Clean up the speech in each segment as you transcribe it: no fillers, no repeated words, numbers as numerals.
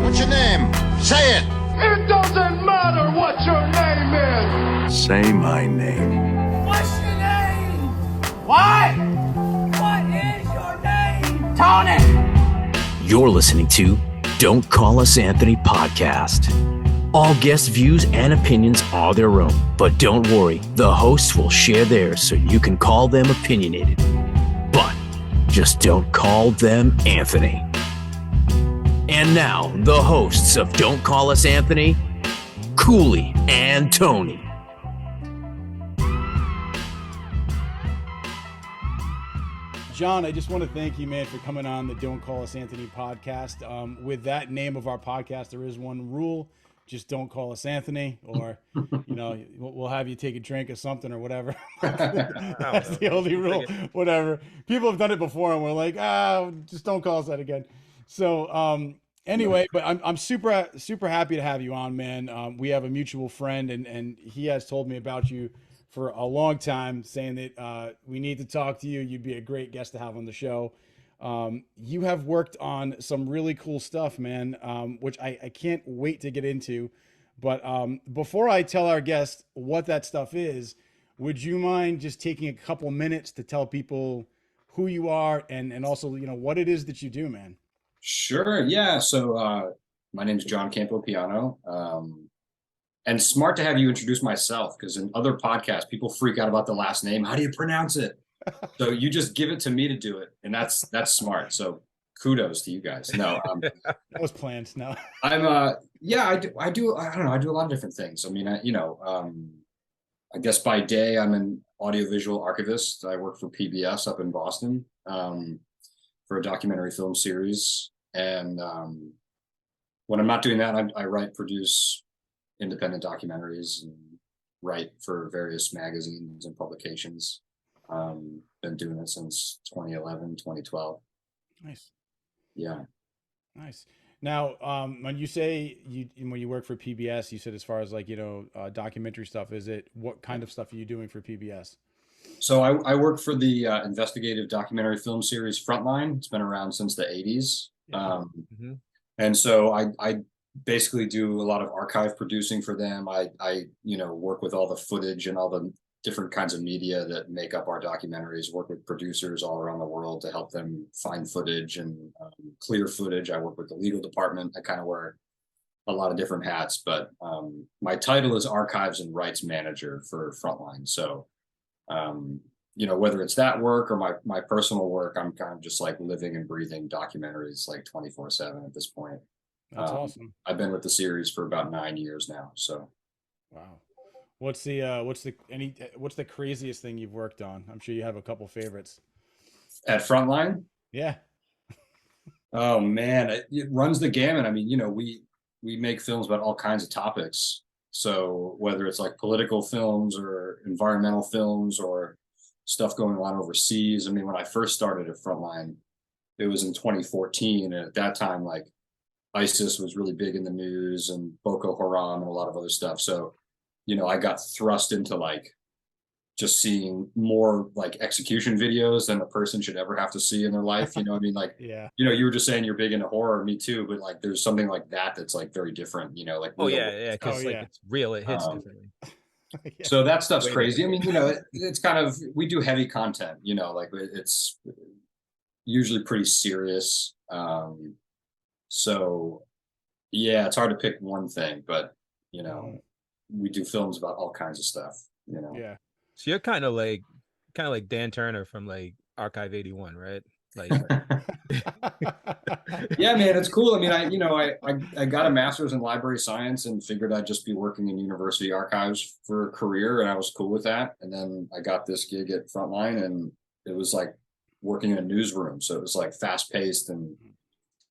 What's your name? Say it! It doesn't matter what your name is! Say my name. What's your name? What? What is your name? Tony! You're listening to Don't Call Us Anthony podcast. All guest views and opinions are their own, but don't worry, the hosts will share theirs so you can call them opinionated. But just don't call them Anthony. And now, the hosts of Don't Call Us Anthony, Cooley and Tony. John, I just want to thank you, man, for coming on the Don't Call Us Anthony podcast. With that name of our podcast, there is one rule. Just don't call us Anthony, or, you know, we'll have you take a drink of something or whatever. That's the only rule, whatever. People have done it before and we're like, just don't call us that again. So anyway, but I'm super happy to have you on, man. We have a mutual friend and he has told me about you for a long time, saying that we need to talk to you. You'd be a great guest to have on the show. You have worked on some really cool stuff, man, which I can't wait to get into. But before I tell our guest what that stuff is, would you mind just taking a couple minutes to tell people who you are and also, you know, what it is that you do, man? Sure. Yeah. So my name is John Campopiano. And smart to have you introduce myself, because in other podcasts, people freak out about the last name. How do you pronounce it? So you just give it to me to do it, and that's smart. So kudos to you guys. No, that was planned. No, I'm I do I don't know, I do a lot of different things. I mean, I guess by day I'm an audiovisual archivist. I work for PBS up in Boston for a documentary film series, and when I'm not doing that, I write, produce independent documentaries and write for various magazines and publications. Been doing it since 2011, 2012. Nice. Yeah. Nice. Now, when you say when you work for PBS, you said as far as like, you know, documentary stuff, what kind of stuff are you doing for PBS? So I work for the investigative documentary film series Frontline. It's been around since the 80s. And so I basically do a lot of archive producing for them. I work with all the footage and all the different kinds of media that make up our documentaries, work with producers all around the world to help them find footage and clear footage. I work with the legal department. I kind of wear a lot of different hats, but my title is archives and rights manager for Frontline. So, whether it's that work or my personal work, I'm kind of just like living and breathing documentaries like 24/7 at this point. That's awesome. I've been with the series for about 9 years now. So, wow. What's the craziest thing you've worked on? I'm sure you have a couple favorites. At Frontline? Yeah. Oh man, it runs the gamut. I mean, we make films about all kinds of topics. So whether it's like political films or environmental films or stuff going on overseas. I mean, when I first started at Frontline, it was in 2014, and at that time, like ISIS was really big in the news and Boko Haram and a lot of other stuff. So I got thrust into like just seeing more like execution videos than a person should ever have to see in their life. I mean, like, yeah, you were just saying you're big into horror, me too, but like there's something like that's like very different, like. Because it's real, it hits differently. Yeah. So that stuff's crazy. I mean, it's kind of, we do heavy content, like it's usually pretty serious. So yeah, it's hard to pick one thing, but we do films about all kinds of stuff, Yeah. So you're kind of like Dan Turner from like Archive 81, right? Like yeah, man, it's cool. I mean, I got a master's in library science and figured I'd just be working in university archives for a career, and I was cool with that. And then I got this gig at Frontline, and it was like working in a newsroom. So it was like fast paced and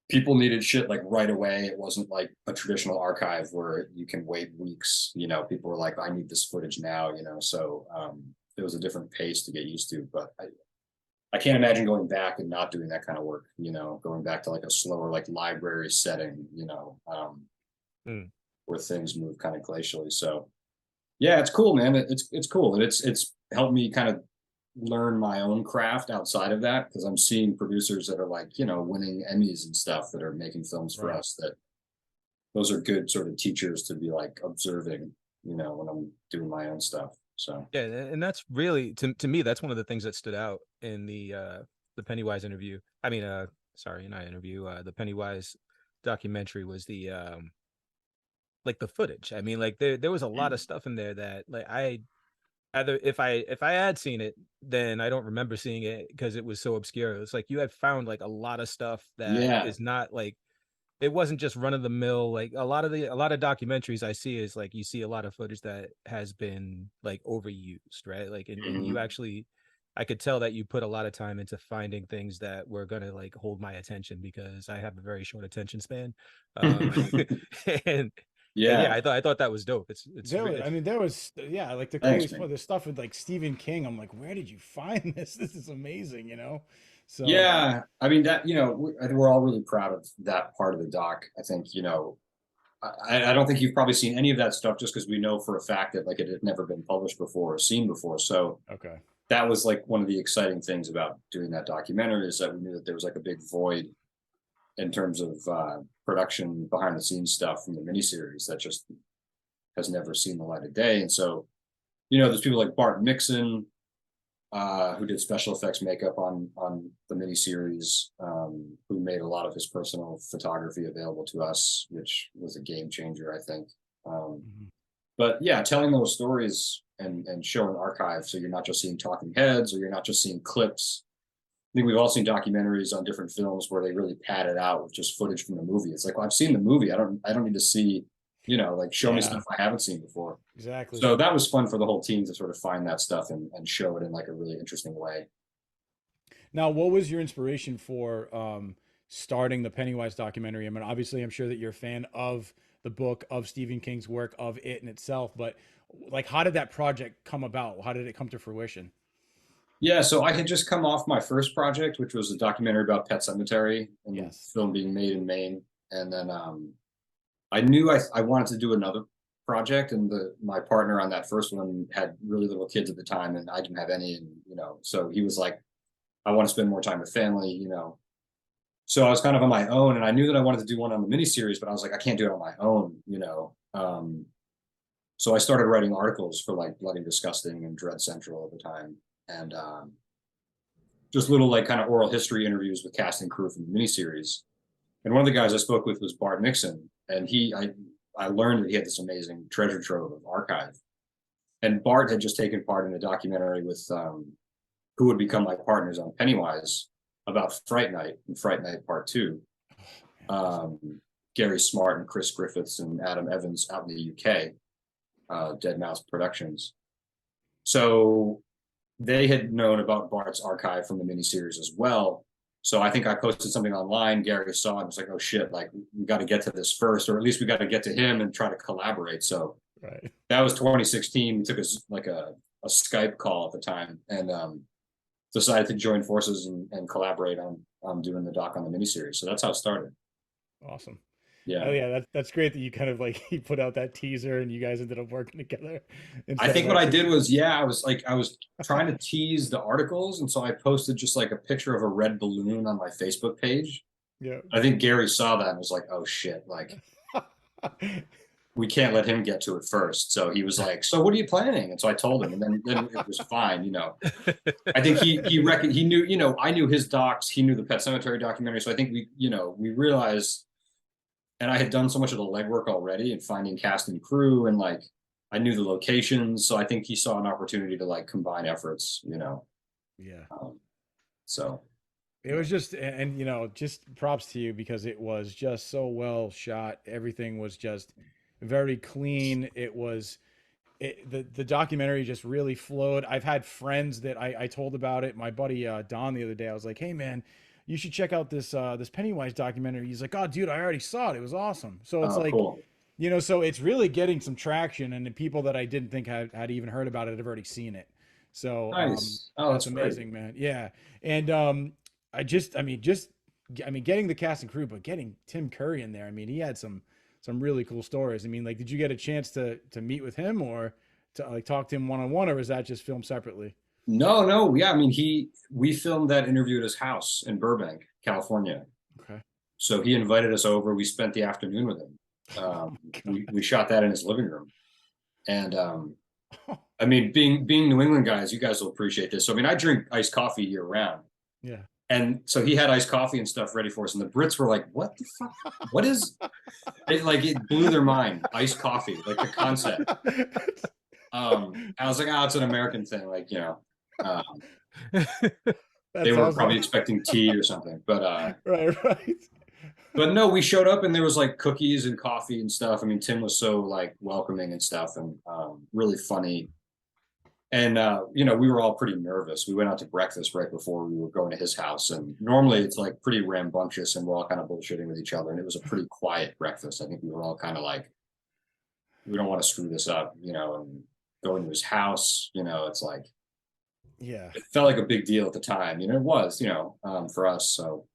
people needed shit like right away. It wasn't like a traditional archive where you can wait weeks. People were like, I need this footage now, so it was a different pace to get used to. But I can't imagine going back and not doing that kind of work, going back to like a slower like library setting, where things move kind of glacially. So yeah, it's cool, man. It's cool. And it's helped me kind of learn my own craft outside of that, because I'm seeing producers that are like, winning Emmys and stuff that are making films for us that those are good sort of teachers to be like observing, when I'm doing my own stuff. So yeah, and that's really to me, that's one of the things that stood out in the Pennywise interview. I mean, sorry, not interview. The Pennywise documentary was the like the footage. I mean, like there was a lot of stuff in there that like I either if I had seen it, then I don't remember seeing it because it was so obscure. It's like you had found like a lot of stuff that yeah, is not like, it wasn't just run of the mill. Like a lot of documentaries I see is like you see a lot of footage that has been like overused, right? Like and you actually, I could tell that you put a lot of time into finding things that were gonna like hold my attention because I have a very short attention span. And and yeah, yeah. I thought that was dope. I mean, there was, yeah, like the Thanks, coolest man. the stuff with like Stephen King. I'm like, where did you find this? This is amazing, So Yeah, I mean that I think we're all really proud of that part of the doc. I think I don't think you've probably seen any of that stuff just because we know for a fact that like it had never been published before or seen before. So okay, that was like one of the exciting things about doing that documentary is that we knew that there was like a big void in terms of production behind the scenes stuff from the miniseries that just has never seen the light of day. And so, there's people like Bart Mixon, who did special effects makeup on the miniseries, who made a lot of his personal photography available to us, which was a game changer, I think. But yeah, telling those stories and showing archive, so you're not just seeing talking heads or you're not just seeing clips. I think we've all seen documentaries on different films where they really pad it out with just footage from the movie. It's like, well, I've seen the movie. I don't need to see, like show me stuff I haven't seen before. exactly. So that was fun for the whole team to sort of find that stuff and show it in like a really interesting way. Now, what was your inspiration for starting the Pennywise documentary? I mean, obviously, I'm sure that you're a fan of the book, of Stephen King's work, of it in itself, but like, how did that project come about? How did it come to fruition? Yeah, so I had just come off my first project, which was a documentary about Pet Sematary and the Yes. film being made in Maine. And then I knew I wanted to do another project, and my partner on that first one had really little kids at the time, and I didn't have any, and so he was like, I want to spend more time with family, So I was kind of on my own, and I knew that I wanted to do one on the miniseries, but I was like, I can't do it on my own. So I started writing articles for like Bloody Disgusting and Dread Central at the time, and just little like kind of oral history interviews with cast and crew from the miniseries. And one of the guys I spoke with was Bart Mixon, and I learned that he had this amazing treasure trove of archive. And Bart had just taken part in a documentary with who would become my partners on Pennywise about Fright Night and Fright Night Part 2. Gary Smart and Chris Griffiths and Adam Evans out in the UK, Dead Mouse Productions. So they had known about Bart's archive from the miniseries as well. So I think I posted something online. Gary saw it and was like, oh shit, like we got to get to this first, or at least we got to get to him and try to collaborate. So that was 2016. We took a Skype call at the time and decided to join forces and collaborate on doing the doc on the miniseries. So that's how it started. Awesome. Yeah. Oh yeah, that's great that you kind of like he put out that teaser and you guys ended up working together. I think what I did was, I was trying to tease the articles, and so I posted just like a picture of a red balloon on my Facebook page. Yeah. I think Gary saw that and was like, "Oh shit, like we can't let him get to it first." So he was like, "So what are you planning?" And so I told him, and then it was fine, I think he reckoned, he knew, I knew his docs, he knew the Pet Sematary documentary, so I think we realized. And I had done so much of the legwork already and finding cast and crew, and like I knew the locations, so I think he saw an opportunity to like combine efforts, Yeah. So It was just, and just props to you because it was just so well shot. Everything was just very clean. The documentary just really flowed. I've had friends that I told about it. My buddy Don the other day, I was like, hey man, you should check out this Pennywise documentary. He's like, oh dude, I already saw it. It was awesome. So it's like, cool. So it's really getting some traction, and the people that I didn't think had even heard about it have already seen it. So Nice. that's amazing, man. Yeah. And getting the cast and crew, but getting Tim Curry in there. I mean, he had some really cool stories. I mean, like, did you get a chance to meet with him or to like talk to him one-on-one, or was that just filmed separately? No. Yeah. I mean, we filmed that interview at his house in Burbank, California. Okay. So he invited us over. We spent the afternoon with him. We shot that in his living room. And I mean, being New England guys, you guys will appreciate this. So I mean, I drink iced coffee year round. Yeah. And so he had iced coffee and stuff ready for us. And the Brits were like, what the fuck? What is it? Like, it blew their mind. Iced coffee, like the concept. I was like, oh, it's an American thing. Like, you know, they were awesome. probably expecting tea or something, but right. But no, we showed up and there was like cookies and coffee and stuff. I mean, Tim was so like welcoming and stuff, and really funny. And you know, we were all pretty nervous. We went out to breakfast right before we were going to his house, and normally it's like pretty rambunctious and we're all kind of bullshitting with each other. And it was a pretty quiet breakfast. I think we were all kind of like, we don't want to screw this up, you know, and going to his house, you know, it's like, yeah, it felt like a big deal at the time. You know, it was, you know, for us. So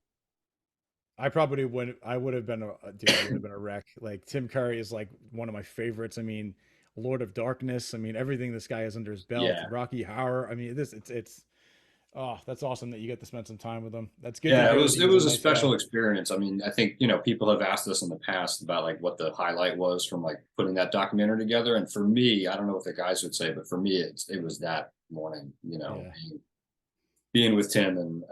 I probably would. I would have been dude, I would have been a wreck. Like Tim Curry is like one of my favorites. I mean, Lord of Darkness. I mean, everything this guy has under his belt. Yeah. Rocky Horror. I mean, it's. Oh, that's awesome that you get to spend some time with him. That's good. yeah, it was a nice special guy. experience. I mean, I think, you know, people have asked us in the past about like what the highlight was from like putting that documentary together. And for me, I don't know what the guys would say, but for me, it was that morning, you know, Yeah. being with Tim, and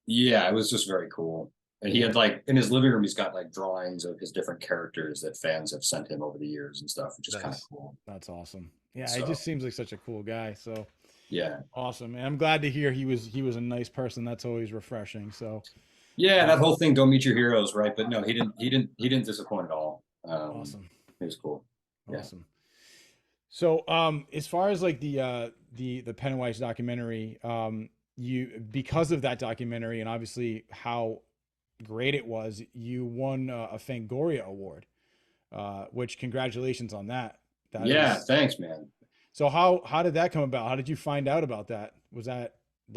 yeah, it was just very cool. And he had like in his living room, he's got like drawings of his different characters that fans have sent him over the years and stuff, which is kind of cool. That's awesome. Yeah, So, he just seems like such a cool guy. So yeah. awesome, and I'm glad to hear he was a nice person. That's always refreshing. So Yeah, that whole thing, don't meet your heroes, right? But no, he didn't disappoint at all. awesome, It was cool. Yeah. awesome. So as far as like the Pennywise documentary, you because of that documentary and obviously how great it was, you won a Fangoria Award, which congratulations on that. Yeah, thanks, man. So how did that come about? How did you find out about that? Was that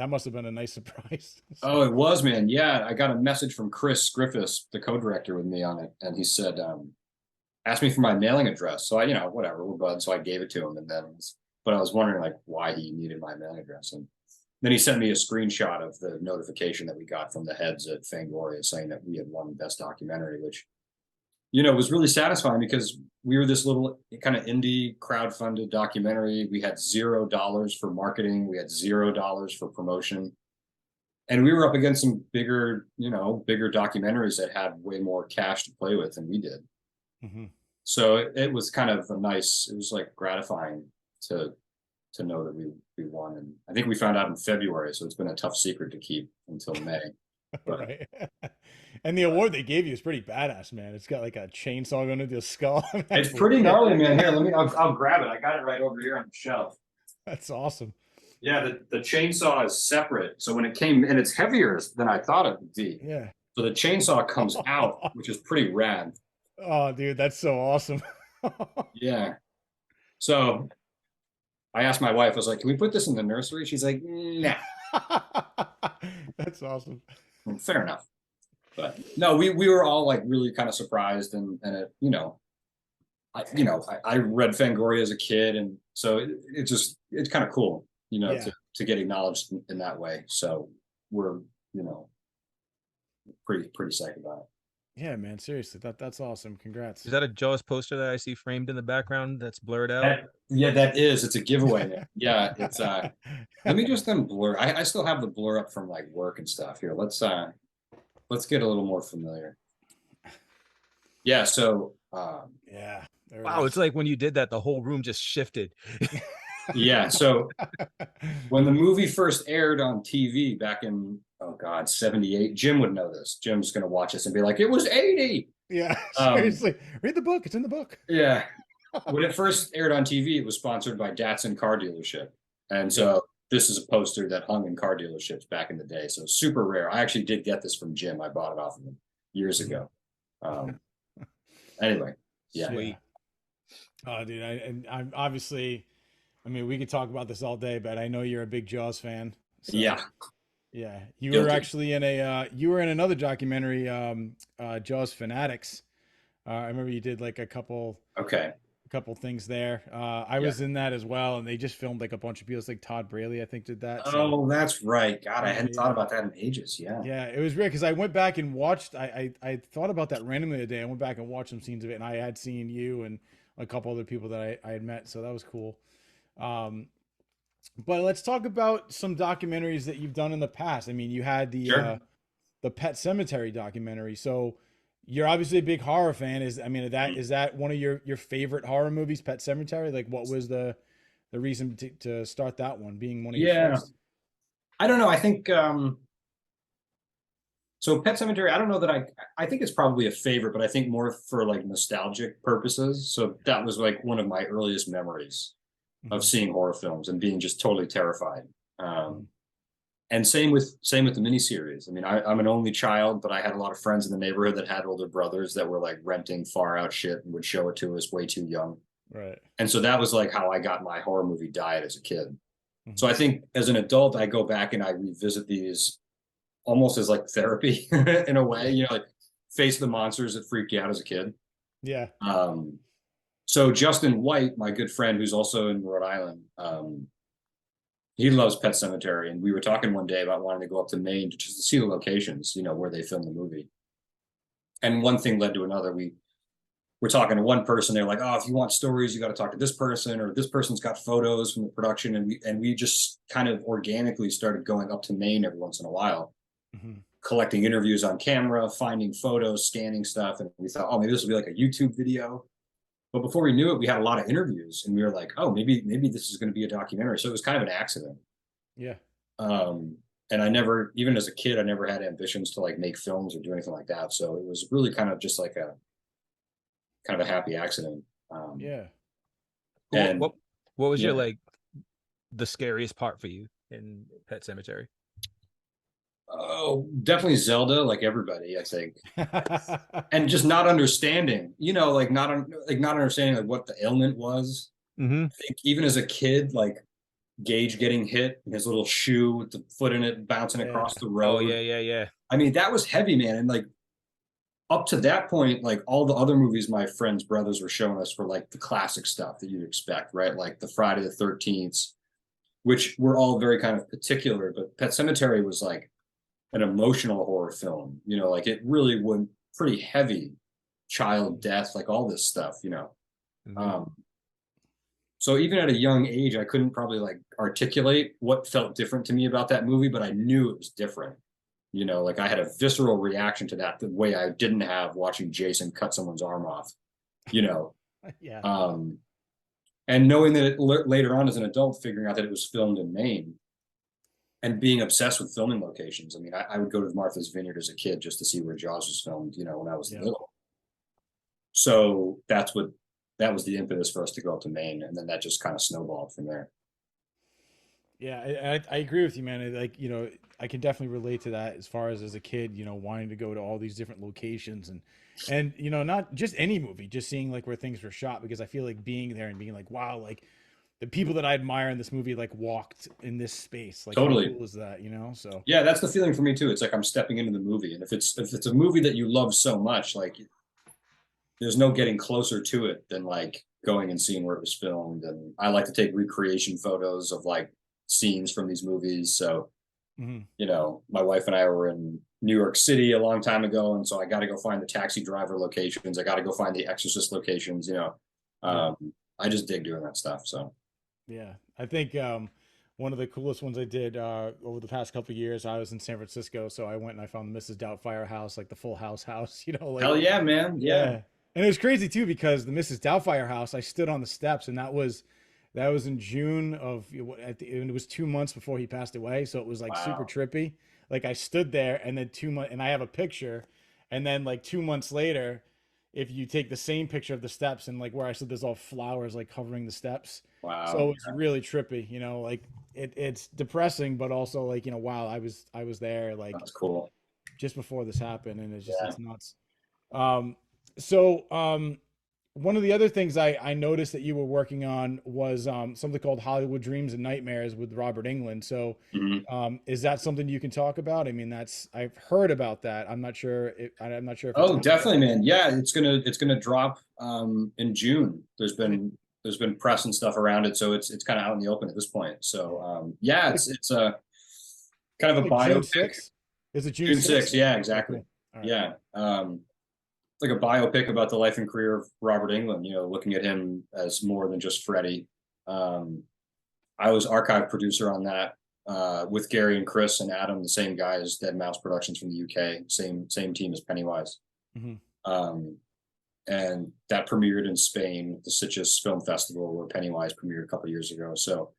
must have been a nice surprise? Oh, it was, man. Yeah, I got a message from Chris Griffiths, the co-director with me on it, and he said, asked me for my mailing address. So I, you know, whatever, we're buds. So I gave it to him, and then, but I was wondering like why he needed my mailing address, and then he sent me a screenshot of the notification that we got from the heads at Fangoria saying that we had won Best Documentary, which, you know, was really satisfying because we were this little kind of indie crowdfunded documentary. We had $0 for marketing. We had $0 for promotion. And we were up against some bigger, you know, bigger documentaries that had way more cash to play with than we did. Mm-hmm. So it was kind of a nice, it was like gratifying to know that we won. And I think we found out in February. So it's been a tough secret to keep until May. But, right. And the award they gave you is pretty badass, man. It's got like a chainsaw going into the skull. it's pretty gnarly, man. Here, I'll grab it. I got it right over here on the shelf. That's awesome. Yeah, the chainsaw is separate. So when it came, and it's heavier than I thought it would be. Yeah. So the chainsaw comes out, which is pretty rad. Oh, dude, that's so awesome. Yeah. So I asked my wife, I was like, can we put this in the nursery? She's like, nah. That's awesome. Fair enough. But no, we were all like really kind of surprised, and it, you know, I read Fangoria as a kid, and so it's kind of cool, you know, Yeah. to get acknowledged in that way. So we're, you know, pretty psyched about it. Yeah, man. Seriously, that's awesome. Congrats. Is that a Jaws poster that I see framed in the background that's blurred out? Yeah, that is. It's a giveaway, man. Yeah, it's let me just then blur. I still have the blur up from like work and stuff. Here, let's get a little more familiar. Yeah, so yeah. Wow, it's like when you did that, the whole room just shifted. yeah, so when the movie first aired on TV back in, oh God, 78, Jim would know this. Jim's gonna watch this and be like, it was 80. Yeah, seriously. Read the book. It's in the book. Yeah. When it first aired on TV, it was sponsored by Datsun Car Dealership. And so this is a poster that hung in car dealerships back in the day. So super rare. I actually did get this from Jim. I bought it off of him years ago. Anyway, yeah. Sweet. Oh, dude, I'm obviously, I mean, we could talk about this all day, but I know you're a big Jaws fan. So, yeah. Yeah. You Guilty. were actually in you were in another documentary, Jaws Fanatics. I remember you did like a couple couple things there. I was in that as well, and they just filmed like a bunch of people. It's like Todd Braley, I think, did that. So Oh, that's right. God, I yeah, hadn't thought about that in ages. Yeah. yeah, it was weird because I went back and watched. I thought about that randomly today. I went back and watched some scenes of it, and I had seen you and a couple other people that I had met, so that was cool. Um, but let's talk about some documentaries that you've done in the past. I mean, you had Sure. the Pet Cemetery documentary, so you're obviously a big horror fan. Is that one of your favorite horror movies, Pet Cemetery? Like, what was the reason to start that one, being one of your Yeah. first? I don't know. I think so Pet Cemetery, I don't know that I think it's probably a favorite, but I think more for like nostalgic purposes. So that was like one of my earliest memories of Mhm. seeing horror films and being just totally terrified. Mhm. And same with the miniseries. I mean, I'm an only child, but I had a lot of friends in the neighborhood that had older brothers that were like renting far out shit and would show it to us way too young. Right. And so that was like how I got my horror movie diet as a kid. So Mhm. I think as an adult, I go back and I revisit these almost as like therapy in a way, like face the monsters that freaked you out as a kid. Yeah. Um, so Justin White, my good friend, who's also in Rhode Island, he loves Pet Cemetery, and we were talking one day about wanting to go up to Maine to just see the locations, where they filmed the movie. And one thing led to another. We're talking to one person. They're like, "Oh, if you want stories, you got to talk to this person, or this person's got photos from the production." And we just kind of organically started going up to Maine every once in a while, Mhm. collecting interviews on camera, finding photos, scanning stuff, and we thought, "Oh, maybe this will be like a YouTube video." But before we knew it, we had a lot of interviews, and we were like, "Oh, maybe this is going to be a documentary." So it was kind of an accident. Yeah. Um, and I never, even as a kid, I never had ambitions to like make films or do anything like that. So it was really kind of just like a kind of a happy accident. Um, Yeah. What and what what was your yeah, like the scariest part for you in Pet Cemetery? oh, definitely Zelda, like everybody, I think, and just not understanding, like not understanding like what the ailment was. Mm-hmm. I think even as a kid, like Gage getting hit, and his little shoe with the foot in it bouncing Yeah. across the Oh road. yeah, yeah, yeah. I mean, that was heavy, man. And like up to that point, like all the other movies my friends' brothers were showing us were like the classic stuff that you'd expect, right? Like the Friday the 13th, which were all very kind of particular, but Pet Cemetery was like an emotional horror film, like it really went pretty heavy, child death, like all this stuff. Mm-hmm. So even at a young age, I couldn't probably like articulate what felt different to me about that movie, but I knew it was different. Like I had a visceral reaction to that the way I didn't have watching Jason cut someone's arm off, you know. Yeah. Um, and knowing that later on as an adult, figuring out that it was filmed in Maine and being obsessed with filming locations. I mean, I would go to Martha's Vineyard as a kid just to see where Jaws was filmed, when I was Yeah. little. So that was the impetus for us to go up to Maine, and then that just kind of snowballed from there. Yeah, I agree with you, man. Like, I can definitely relate to that as far as a kid, wanting to go to all these different locations and not just any movie, just seeing like where things were shot, because I feel like being there and being like, wow, like the people that I admire in this movie like walked in this space. Like, how Totally. cool is that, So Yeah, that's the feeling for me too. It's like I'm stepping into the movie, and if it's a movie that you love so much, like there's no getting closer to it than like going and seeing where it was filmed. And I like to take recreation photos of like scenes from these movies. So, Mhm. my wife and I were in New York City a long time ago, and so I got to go find the Taxi Driver locations. I got to go find the Exorcist locations. Yeah. I just dig doing that stuff. So Yeah, I think one of the coolest ones I did over the past couple of years, I was in San Francisco, so I went and I found the Mrs. Doubtfire house, like the Full House, like hell yeah, man. Yeah. yeah. And it was crazy too because the Mrs. Doubtfire house, I stood on the steps, and that was in June of and it was 2 months before he passed away, so it was like super Wow. trippy. Like I stood there, and then 2 months, and I have a picture, and then like 2 months later, if you take the same picture of the steps and like where I stood, there's all flowers like covering the steps. So Wow. it's really trippy, like it's depressing, but also like, wow, I was there like That's cool. just before this happened, and Yeah. it's nuts. Um, so one of the other things I noticed that you were working on was something called Hollywood Dreams and Nightmares with Robert Englund. So Mhm. is that something you can talk about? I mean, I've heard about that. I'm not sure. I'm not sure if it's Oh, out definitely, yet. man. Yeah, it's gonna drop in June. There's been press and stuff around it, so it's kind of out in the open at this point. So yeah, it's a kind of a Like June biopic. 6th? Is it June June 6th? 6th, yeah, Okay, exactly. cool. All right. Yeah. Like a biopic about the life and career of Robert Englund, looking at him as more than just Freddie. Um, I was archive producer on that with Gary and Chris and Adam, the same guys, Dead Mouse Productions from the UK, same team as Pennywise. Mm-hmm. And that premiered in Spain at the Sitges Film Festival, where Pennywise premiered a couple of years ago. So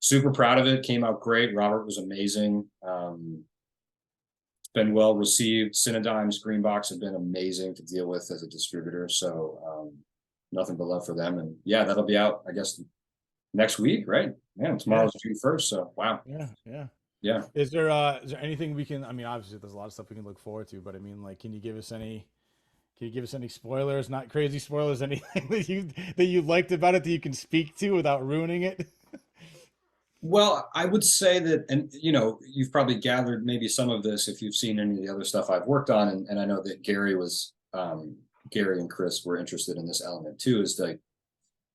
super proud of it. Came out great. Robert was amazing. It's been well received. Cinedigm's Greenbox have been amazing to deal with as a distributor. So nothing but love for them. And yeah, that'll be out, I guess, next week, right? Man, tomorrow's June 1st. So wow. Yeah. Is there anything we can? I mean, obviously, there's a lot of stuff we can look forward to, but I mean, like, can you give us any spoilers? Not crazy spoilers. Anything that you liked about it that you can speak to without ruining it? Well, I would say that, and you've probably gathered maybe some of this if you've seen any of the other stuff I've worked on, and I know that Gary and Chris were interested in this element too, is like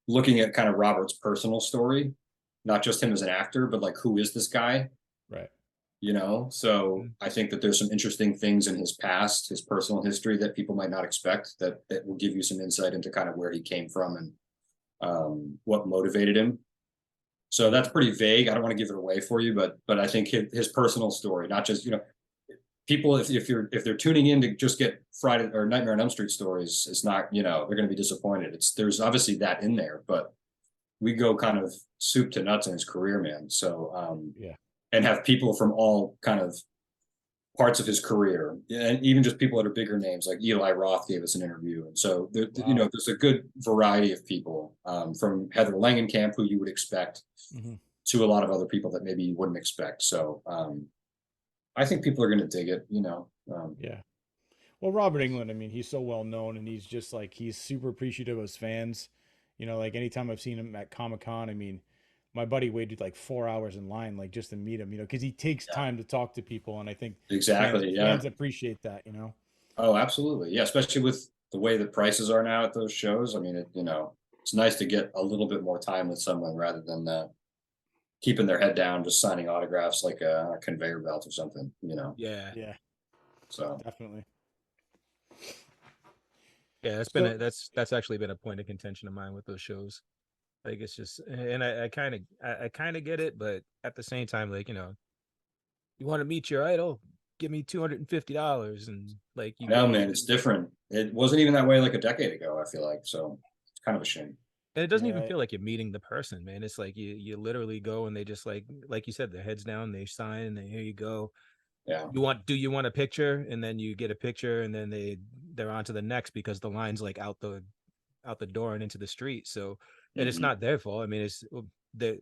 looking at kind of Robert's personal story, not just him as an actor, but like, who is this guy? Right. So I think that there's some interesting things in his past, his personal history that people might not expect, that will give you some insight into kind of where he came from and what motivated him. So that's pretty vague. I don't want to give it away for you, but I think his personal story, not just, people, if they're tuning in to just get Friday or Nightmare on Elm Street stories, it's not, they're going to be disappointed. There's obviously that in there, but we go kind of soup to nuts in his career, man. So and have people from all kind of parts of his career, and even just people that are bigger names, like Eli Roth gave us an interview. And so there's a good variety of people, from Heather Langenkamp, who you would expect, to a lot of other people that maybe you wouldn't expect. So I think people are going to dig it. Yeah. Well, Robert Englund, I mean, he's so well known, and he's just like, he's super appreciative of his fans. Like anytime I've seen him at Comic-Con, I mean, my buddy waited like 4 hours in line, like just to meet him, because he takes time to talk to people. And I think fans appreciate that, Oh, absolutely. Yeah. Especially with the way the prices are now at those shows. I mean, it's nice to get a little bit more time with someone rather than keeping their head down, just signing autographs like a conveyor belt or something, Yeah. So definitely. Yeah, that's actually been a point of contention of mine with those shows. Like, it's just, and I kind of get it, but at the same time, like, you want to meet your idol, give me $250, and like, no, man, it's different. It wasn't even that way like a decade ago, I feel like. So it's kind of a shame. And it doesn't even feel like you're meeting the person, man. It's like you literally go and they just like you said, their heads down, they sign, and then here you go. Yeah. Do you want a picture? And then you get a picture, and then they're on to the next, because the line's like out the door and into the street. So, and it's not their fault. I mean, it's they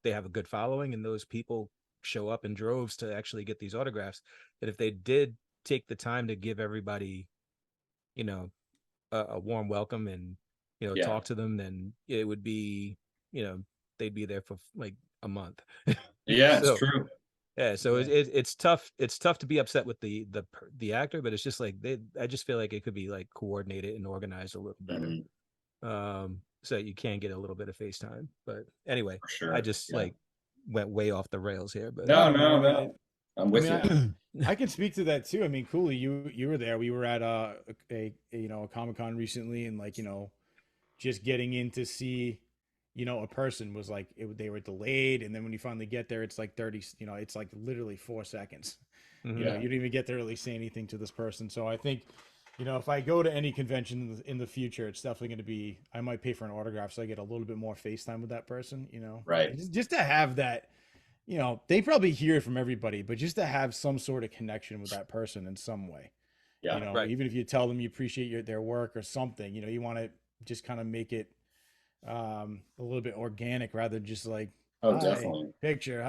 have a good following, and those people show up in droves to actually get these autographs. That if they did take the time to give everybody, a warm welcome and talk to them, then it would be, they'd be there for like a month. Yeah, So, it's true. yeah, so it's tough. It's tough to be upset with the actor, but it's just like I just feel like it could be like coordinated and organized a little better, so you can get a little bit of FaceTime. But anyway, sure. I just like went way off the rails here. But no, I'm with you. I can speak to that too. I mean, Cooley, you were there. We were at a Comic-Con recently, and like just getting in to see a person was like they were delayed, and then when you finally get there, it's like 30. It's like literally 4 seconds. You don't even get to really say anything to this person. So I think if I go to any convention in the future, it's definitely going to be, I might pay for an autograph so I get a little bit more FaceTime with that person, Right. Just to have that, they probably hear it from everybody, but just to have some sort of connection with that person in some way. Yeah. Right. Even if you tell them you appreciate their work or something, you want to just kind of make it a little bit organic rather than just like, definitely picture,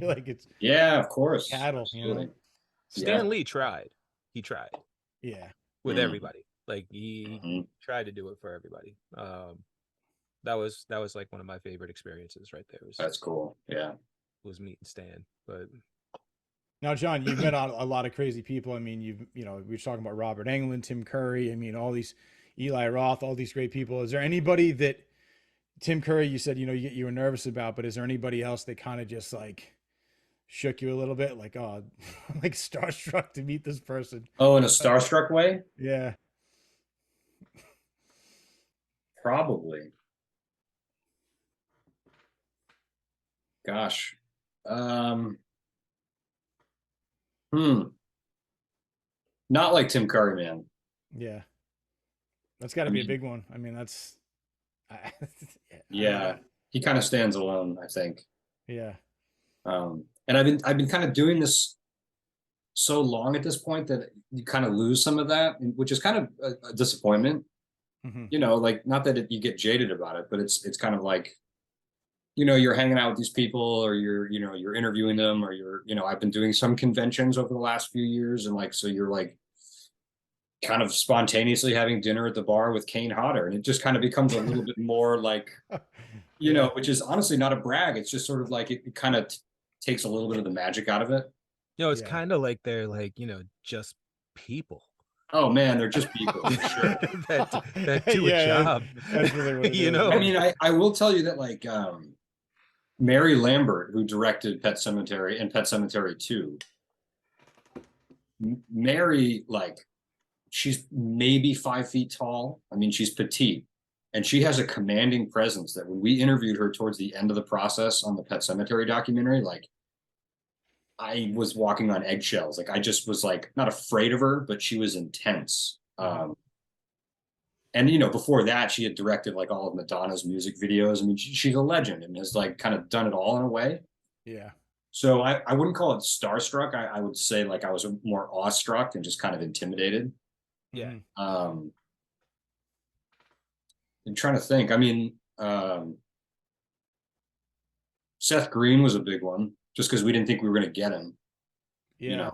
like it's of course, cattle. Stan Lee tried. He tried. Yeah. With everybody. Like he Mhm. tried to do it for everybody. That was like one of my favorite experiences right there. That's cool. Yeah. Was meeting Stan. But Now, John, you've met a lot of crazy people. I mean, we were talking about Robert Englund, Tim Curry. I mean, all these Eli Roth, all these great people. Is there anybody that Tim Curry, you said, you were nervous about, but is there anybody else that kind of just like shook you a little bit? Like, oh, like starstruck to meet this person. Oh, in a starstruck way? Yeah. Probably. Gosh. Not like Tim Curry, man. Yeah. That's got to I be a mean, big one. I mean, that's, yeah, he kind of stands alone, I think. Yeah. And I've been kind of doing this so long at this point that you kind of lose some of that, which is kind of a disappointment. Mhm. Like not that you get jaded about it, but it's kind of like, you're hanging out with these people, or you're interviewing them, or I've been doing some conventions over the last few years, and like, so you're like kind of spontaneously having dinner at the bar with Kane Hodder, and it just kind of becomes a little bit more like, Yeah. which is honestly not a brag. It's just sort of like it kind of takes a little bit of the magic out of it. it's Yeah. kind of like they're like, just people. Oh man, they're just people for sure. that do a job. That's really what it You is. know? I mean, I will tell you that like Mary Lambert, who directed Pet Sematary and Pet Sematary 2, Mary, like, she's maybe 5 feet tall. I mean, she's petite, and she has a commanding presence that when we interviewed her towards the end of the process on the Pet Sematary documentary, like, I was walking on eggshells. Like, I just was like not afraid of her, but she was intense. And before that, she had directed like all of Madonna's music videos. I mean, she's a legend and has like kind of done it all in a way. Yeah. So I wouldn't call it starstruck. I would say like I was more awestruck and just kind of intimidated. Yeah. I'm trying to think. I mean, Seth Green was a big one just because we didn't think we were going to get him. Yeah.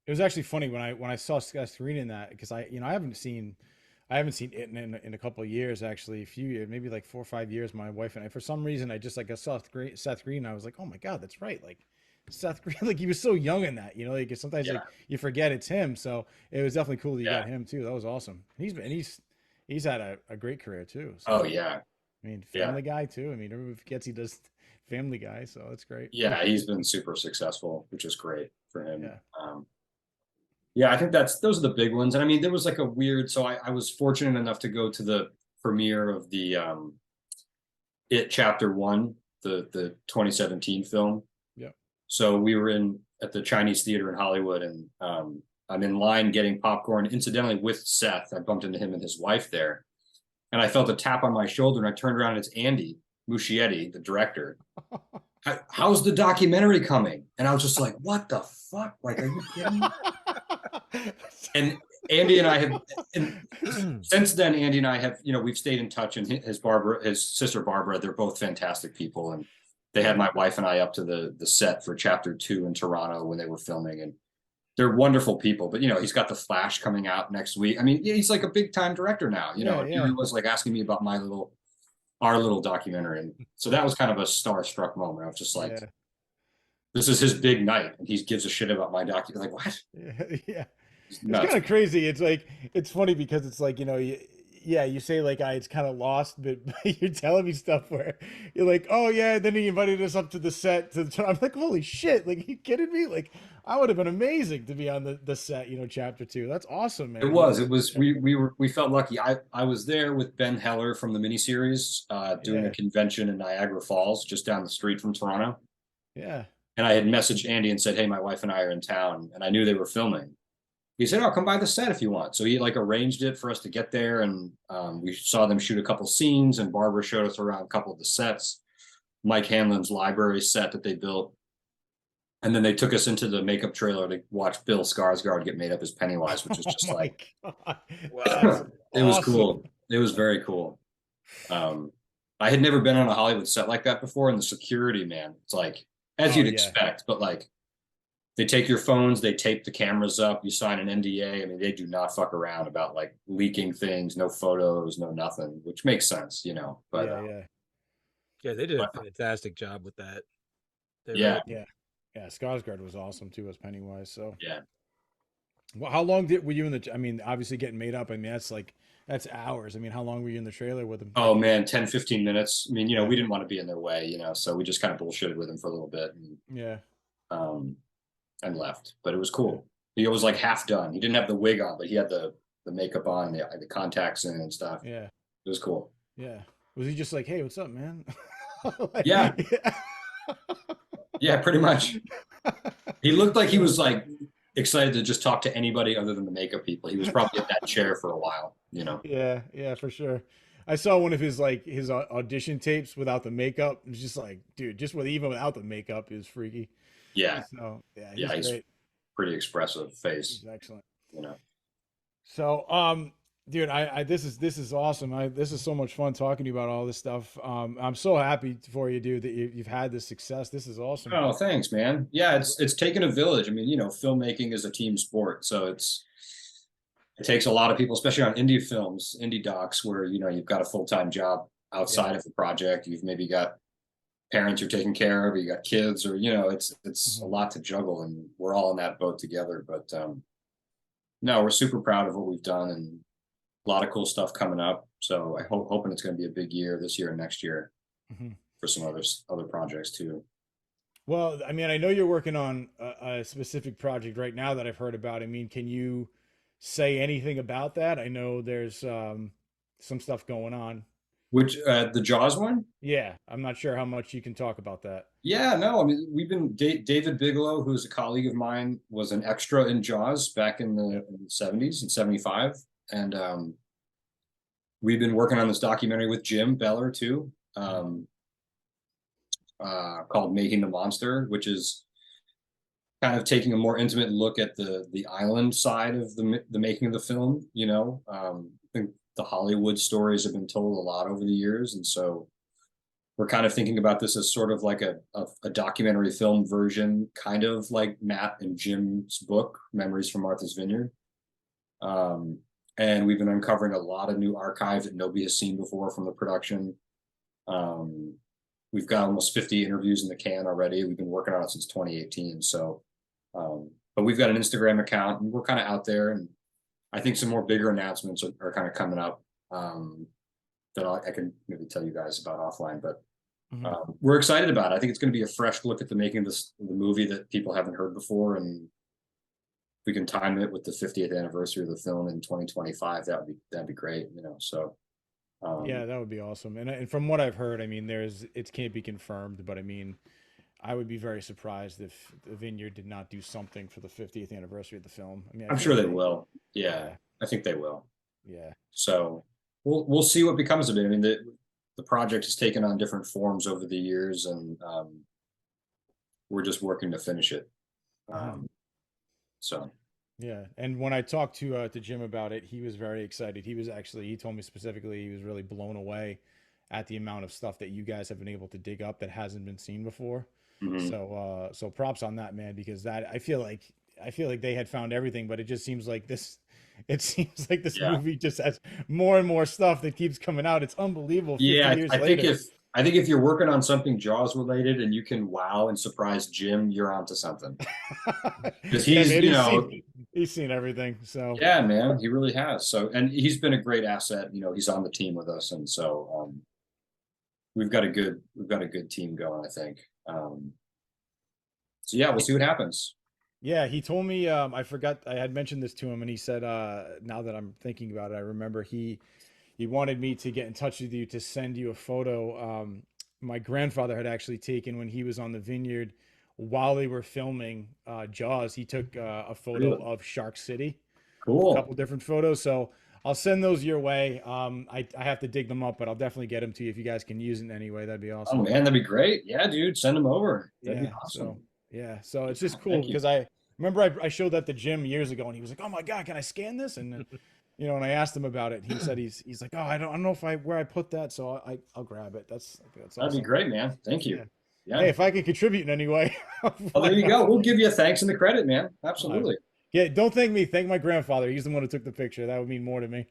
It was actually funny when I saw Seth Green in that, because I haven't seen it in a couple of years, actually, a few years, maybe like 4 or 5 years. My wife and I, for some reason, I just like I saw Seth Green. And I was like, oh my God, that's right. Like Seth Green, like he was so young in that, like sometimes like you forget it's him. So it was definitely cool that you got him too. That was awesome. He's had a great career too. So, Oh yeah. I mean, Family Guy too. I mean, everybody forgets he does Family Guy, so that's great. Yeah, he's been super successful, which is great for him. Yeah. Yeah, I think those are the big ones. And I mean, there was like a weird, so I was fortunate enough to go to the premiere of the It Chapter 1, the 2017 film. Yeah. So we were at the Chinese Theater in Hollywood, and I'm in line getting popcorn, incidentally with Seth. I bumped into him and his wife there. And I felt a tap on my shoulder, and I turned around, and it's Andy Muschietti, the director. How's the documentary coming? And I was just like, what the fuck? Like, are you kidding me? And Andy and I have, and since then, Andy and I have, we've stayed in touch, and his sister Barbara, they're both fantastic people. And they had my wife and I up to the set for Chapter 2 in Toronto when they were filming, and they're wonderful people. But he's got The Flash coming out next week. I mean, he's like a big time director now. He was like asking me about our little documentary, and so that was kind of a starstruck moment. I was just like, this is his big night, and he gives a shit about my documentary. Like, what? Yeah. It's kind of crazy. It's like, it's funny because it's like, you say like, it's kind of lost, but you're telling me stuff where you're like, oh yeah, and then he invited us up to the set. I'm like, holy shit, like, are you kidding me? Like, I would have been amazing to be on the set, Chapter 2. That's awesome, man. It was, we felt lucky. I was there with Ben Heller from the miniseries, doing a convention in Niagara Falls, just down the street from Toronto. Yeah. And I had messaged Andy and said, hey, my wife and I are in town, and I knew they were filming. He said, oh, come by the set if you want. So he like arranged it for us to get there, and we saw them shoot a couple scenes, and Barbara showed us around a couple of the sets, Mike Hanlon's library set that they built. And then they took us into the makeup trailer to watch Bill Skarsgård get made up as Pennywise, which was just like, wow. It was cool. It was very cool. I had never been on a Hollywood set like that before, and the security, man, it's like, as you'd expect, but like, they take your phones, they tape the cameras up, you sign an NDA. I mean, they do not fuck around about like leaking things, no photos, no nothing, which makes sense, you know. But Yeah, they did a but, fantastic job with that. They yeah, really Yeah, Skarsgård was awesome too as Pennywise. So, yeah. well, how long were you in the? I mean, obviously getting made up. I mean, that's hours. I mean, how long were you in the trailer with him? Oh man, 10, 15 minutes. I mean, you know, Yeah. we didn't want to be in their way, you know, so we just kind of bullshitted with him for a little bit Yeah. And left. But it was cool. He was like half done. He didn't have the wig on, but he had the makeup on, the contacts in and stuff. Yeah. It was cool. Yeah. Was he just like, hey, what's up, man? Yeah. Yeah, pretty much. He looked like he was like excited to just talk to anybody other than the makeup people. He was probably in that chair for a while, you know. Yeah, for sure. I saw one of his his audition tapes without the makeup. It was just like, dude, even without the makeup is freaky. Yeah. So he's great. Pretty expressive face. He's excellent. You know. So, dude, this is awesome. This is so much fun talking to you about all this stuff. I'm so happy for you, dude, that you've had this success. This is awesome. Oh, thanks, man. Yeah, it's taken a village. I mean, you know, filmmaking is a team sport, so it takes a lot of people, especially on indie films, indie docs, where you know you've got a full-time job outside of the project. You've maybe got parents you're taking care of, or you got kids, or you know, it's a lot to juggle, and we're all in that boat together. But no, we're super proud of what we've done, and a lot of cool stuff coming up. So I hoping it's going to be a big year this year and next year for some other projects too. Well, I mean, I know you're working on a specific project right now that I've heard about. I mean, can you say anything about that? I know there's some stuff going on. Which the Jaws one? Yeah, I'm not sure how much you can talk about that. Yeah, no, I mean, we've been David Bigelow, who's a colleague of mine, was an extra in Jaws back in the 70s and 75. And we've been working on this documentary with Jim Beller too, called Making the Monster, which is kind of taking a more intimate look at the island side of the making of the film. You know, I think the Hollywood stories have been told a lot over the years, and so we're kind of thinking about this as sort of like a documentary film version, kind of like Matt and Jim's book, Memories from Martha's Vineyard. And we've been uncovering a lot of new archive that nobody has seen before from the production. We've got almost 50 interviews in the can already. We've been working on it since 2018. So, but we've got an Instagram account, and we're kind of out there, and I think some more bigger announcements are kind of coming up that I can maybe tell you guys about offline. But we're excited about it. I think it's going to be a fresh look at the making of the movie that people haven't heard before, and we can time it with the 50th anniversary of the film in 2025. That'd be great, you know. So yeah, that would be awesome. And from what I've heard, I mean, it can't be confirmed, but I mean, I would be very surprised if the Vineyard did not do something for the 50th anniversary of the film. I mean, I'm sure they will. Yeah, I think they will. Yeah. So we'll see what becomes of it. I mean, the project has taken on different forms over the years, and we're just working to finish it. So yeah, and when I talked to Jim about it, he was very excited. He told me specifically he was really blown away at the amount of stuff that you guys have been able to dig up that hasn't been seen before. So props on that, man, because I feel like they had found everything, but it just seems like this movie just has more and more stuff that keeps coming out. It's unbelievable. Yeah, years later. I think if you're working on something Jaws related and you can wow and surprise Jim, you're onto something. Because he's seen everything. So yeah, man, he really has. So, and he's been a great asset. You know, he's on the team with us, and so we've got a good team going, I think. So yeah, we'll see what happens. Yeah, he told me, I forgot, I had mentioned this to him, and he said, now that I'm thinking about it, I remember he wanted me to get in touch with you to send you a photo my grandfather had actually taken when he was on the Vineyard while they were filming Jaws. He took a photo of Shark City. Cool. A couple different photos. So I'll send those your way. I have to dig them up, but I'll definitely get them to you if you guys can use it in any way. That'd be awesome. Oh man, that'd be great. Yeah, dude, send them over. That'd be awesome. So it's just cool because I remember I showed that to Jim years ago, and he was like, "Oh my God, can I scan this?" And you know, and I asked him about it. He said he's like, "Oh, I don't know where I put that, so I'll grab it." That's awesome. That'd be great, man. Thank you. Yeah. Hey, if I can contribute in any way. Well, there you go. We'll give you thanks and the credit, man. Absolutely. Yeah, don't thank me. Thank my grandfather. He's the one who took the picture. That would mean more to me.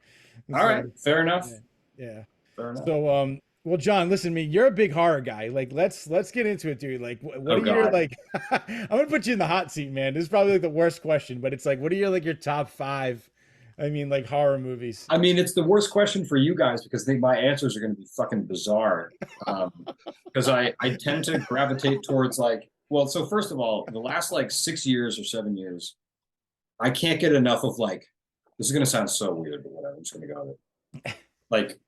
All right. Fair enough. Yeah. Fair enough. So, well, John, listen to me. You're a big horror guy. Like, let's get into it, dude. Like, what are your like? I'm gonna put you in the hot seat, man. This is probably like the worst question, but it's like, what are your like your top 5? I mean, like horror movies. I mean, it's the worst question for you guys because I think my answers are going to be fucking bizarre. Because I tend to gravitate towards like, well, so first of all, the last like 6 years or 7 years, I can't get enough of like, this is going to sound so weird, but whatever, I'm just going to go with it. Like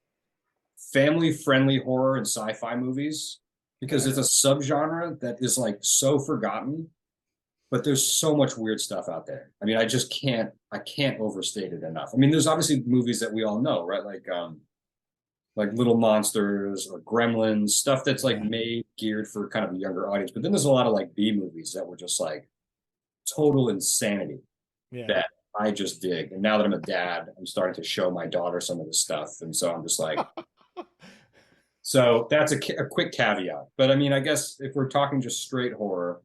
family-friendly horror and sci-fi movies, because it's a subgenre that is like so forgotten, but there's so much weird stuff out there. I mean, I can't overstate it enough. I mean, there's obviously movies that we all know, right? Like Little Monsters or Gremlins, stuff that's like made geared for kind of a younger audience. But then there's a lot of like B movies that were just like total insanity that I just dig. And now that I'm a dad, I'm starting to show my daughter some of this stuff. And so I'm just like, so that's a quick caveat. But I mean, I guess if we're talking just straight horror,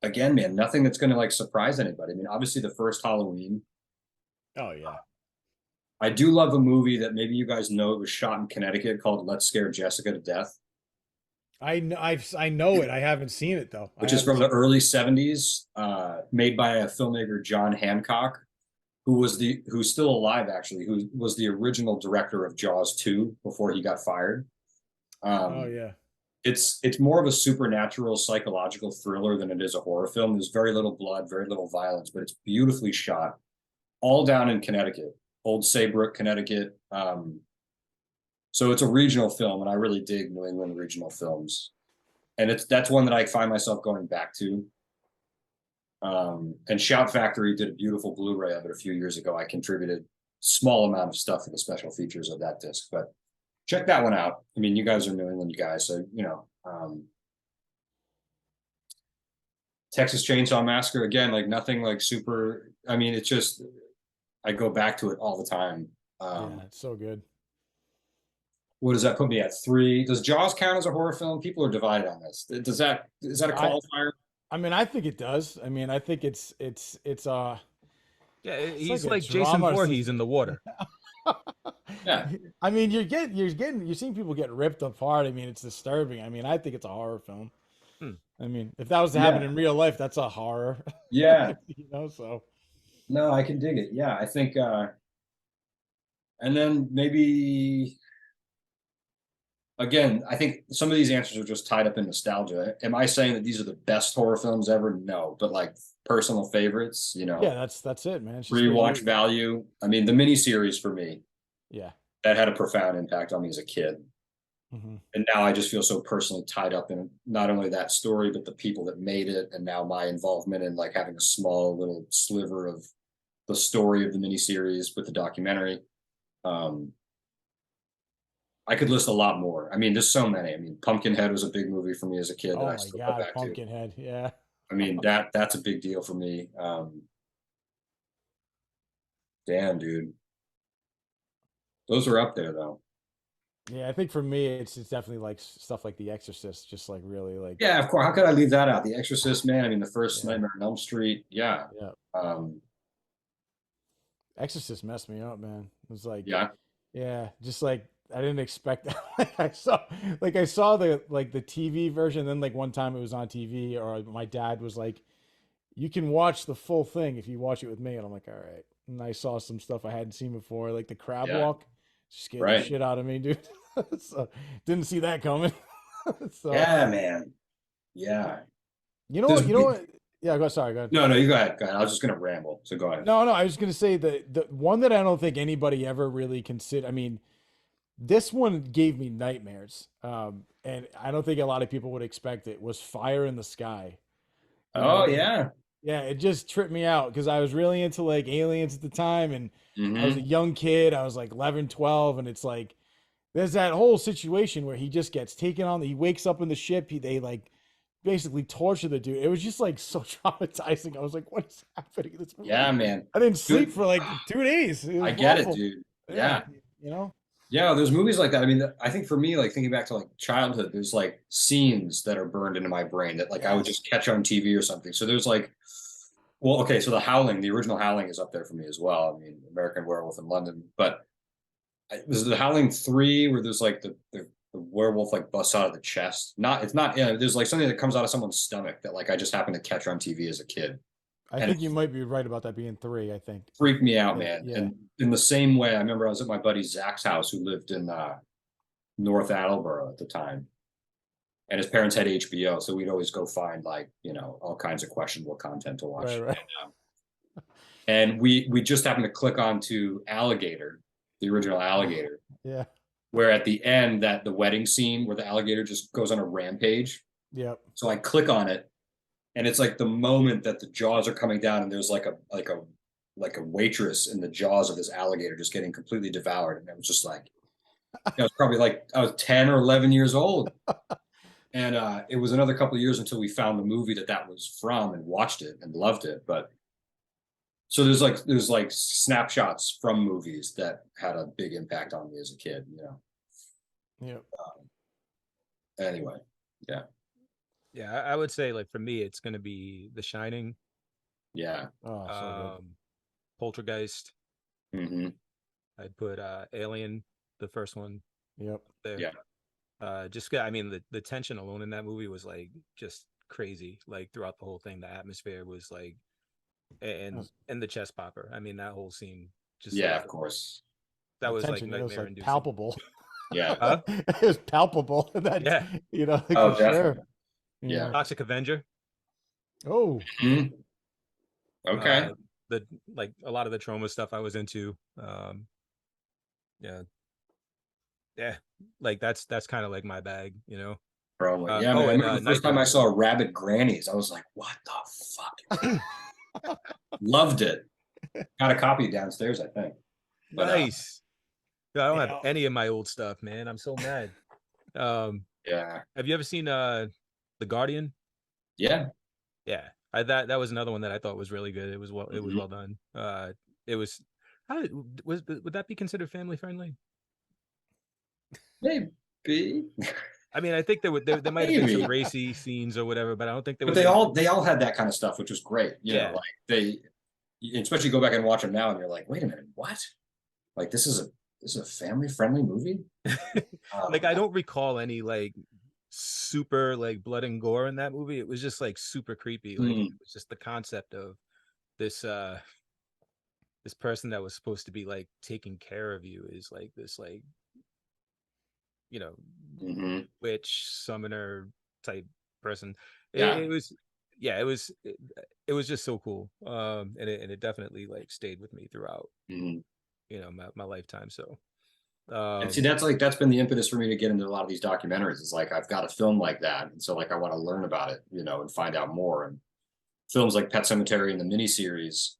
again, man, nothing that's going to like surprise anybody. I mean, obviously the first Halloween. Oh yeah. I do love a movie that maybe you guys know. It was shot in Connecticut called Let's Scare Jessica to Death. I know it. I haven't seen it though. Which is from the early 70s, made by a filmmaker, John Hancock, who's still alive actually, who was the original director of Jaws 2 before he got fired. Oh yeah. It's more of a supernatural psychological thriller than it is a horror film. There's very little blood, very little violence, but it's beautifully shot, all down in Connecticut, Old Saybrook, Connecticut. So it's a regional film, and I really dig New England regional films. And that's one that I find myself going back to. And Shout Factory did a beautiful Blu-ray of it a few years ago. I contributed small amount of stuff for the special features of that disc, but check that one out. I mean, you guys are New England guys, so you know. Texas Chainsaw Massacre, again, like nothing like super. I mean, it's just I go back to it all the time. Yeah, it's so good. What does that put me at? 3? Does Jaws count as a horror film? People are divided on this. Is that a qualifier? I mean, I think it does. I mean, I think it's yeah, he's like like Jason Voorhees in the water. Yeah. I mean, you're seeing people get ripped apart. I mean, it's disturbing. I mean, I think it's a horror film. I mean, if that was to happen in real life, that's a horror. Yeah. You know, so. No, I can dig it. Yeah, I think, and then maybe, again, I think some of these answers are just tied up in nostalgia. Am I saying that these are the best horror films ever? No, but like personal favorites, you know. Yeah, that's it, man. It's just rewatch value. I mean, the miniseries for me. Yeah. That had a profound impact on me as a kid. Mm-hmm. And now I just feel so personally tied up in not only that story, but the people that made it, and now my involvement in like having a small little sliver of the story of the miniseries with the documentary. I could list a lot more. I mean, there's so many. I mean, Pumpkinhead was a big movie for me as a kid. Oh that I my still God, go back Pumpkinhead, yeah. I mean, that's a big deal for me. Damn, dude. Those are up there though. Yeah, I think for me, it's definitely like stuff like The Exorcist, just like really like. Yeah, of course. How could I leave that out? The Exorcist, man. I mean, the first Nightmare on Elm Street. Yeah. Yeah. Exorcist messed me up, man. It was like. Yeah, just like I didn't expect that. I saw the TV version. Then like one time it was on TV, or my dad was like, "You can watch the full thing if you watch it with me." And I'm like, "All right." And I saw some stuff I hadn't seen before, like the crab walk. Scared the shit out of me, dude. So didn't see that coming. So, yeah, man. Yeah. You know what? Yeah, go ahead. No, you go ahead. I was just gonna ramble. So go ahead. No, I was gonna say the one that I don't think anybody ever really considered. I mean, this one gave me nightmares. And I don't think a lot of people would expect it, was Fire in the Sky. Oh yeah. Yeah, it just tripped me out because I was really into like aliens at the time, and I was a young kid. I was like 11, 12, and it's like there's that whole situation where he just gets taken on. He wakes up in the ship. They like basically torture the dude. It was just like so traumatizing. I was like, what is happening in this movie? Yeah, man. I didn't sleep for like 2 days. I get it, dude. Yeah. You know? Yeah, there's movies like that. I mean, I think for me, like thinking back to like childhood, there's like scenes that are burned into my brain that like I would just catch on TV or something. So there's like, well, okay, so The Howling, the original Howling is up there for me as well. I mean, American Werewolf in London, but was The Howling 3 where there's like the werewolf like busts out of the chest? Not, it's not. Yeah, there's like something that comes out of someone's stomach that like I just happened to catch on TV as a kid, I and think it you might be right about that being 3. I think. freaked me out, man. Yeah. And in the same way, I remember I was at my buddy Zach's house who lived in North Attleboro at the time, and his parents had HBO, so we'd always go find like all kinds of questionable content to watch. Right. And we just happened to click onto Alligator, the original Alligator, Yeah. where at the end the wedding scene where the alligator just goes on a rampage. Yep. So I click on it, and it's like the moment that the jaws are coming down, and there's like a waitress in the jaws of this alligator just getting completely devoured, and it was just like. I was probably like I was 10 or 11 years old, and it was another couple of years until we found the movie that was from and watched it and loved it. But so there's like snapshots from movies that had a big impact on me as a kid. Yeah. Anyway, yeah. Yeah, I would say like for me, it's gonna be The Shining, Yeah. Oh, so Poltergeist. Mm-hmm. I'd put Alien, the first one, good. Yep. there. Yeah. I mean, the tension alone in that movie was like just crazy. Like throughout the whole thing, the atmosphere was like, and the chest popper. I mean, that whole scene just Yeah, like, of course. that was like Tension, it was nightmare like inducing. palpable. Yeah. Huh? It was palpable. That Yeah. like, Oh, for sure. definitely. Yeah. Toxic Avenger. Oh. Mhm. Okay. The like a lot of the trauma stuff I was into. Yeah, like that's kind of like my bag, Probably. Yeah, man. oh, I and remember the first time I Nightmare. saw Rabid Grannies, I was like, what the fuck? Loved it. Got a copy downstairs, I think. But, Nice. I don't You have know- any of my old stuff, man. I'm so mad. Yeah. Have you ever seen The Guardian? Yeah. Yeah, that was another one that I thought was really good. It was well done. It was would that be considered family friendly? Maybe. I mean, I think there might have been some Maybe. racy scenes or whatever, but I don't think there But was. they all had that kind of stuff, which was great. Yeah. Like they, especially go back and watch them now, and you're like, wait a minute, what? Like this is a family friendly movie. Like I don't recall any like super like blood and gore in that movie. It was just like super creepy. Like it was just the concept of this this person that was supposed to be like taking care of you is like this like witch summoner type person. Yeah. It was it was just so cool. And it definitely like stayed with me throughout my lifetime. So And see, that's been the impetus for me to get into a lot of these documentaries. It's like I've got a film like that, and so like I want to learn about it, and find out more. And films like Pet Sematary and the miniseries,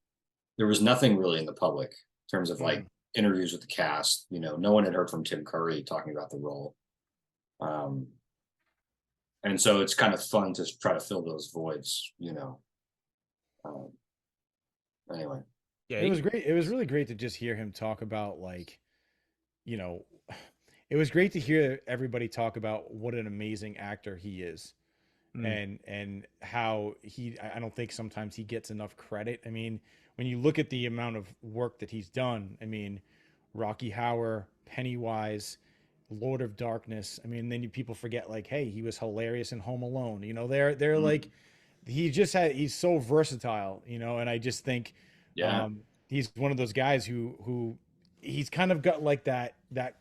there was nothing really in the public in terms of like interviews with the cast. No one had heard from Tim Curry talking about the role, and so it's kind of fun to try to fill those voids. Anyway, yeah, It was great. It was really great to just hear him talk about like, it was great to hear everybody talk about what an amazing actor he is. And how I don't think sometimes he gets enough credit. I mean, when you look at the amount of work that he's done, I mean, Rocky Horror, Pennywise, Lord of Darkness. I mean, then people forget like, hey, he was hilarious in Home Alone. They're like, he's so versatile, and I just think, he's one of those guys who he's kind of got like that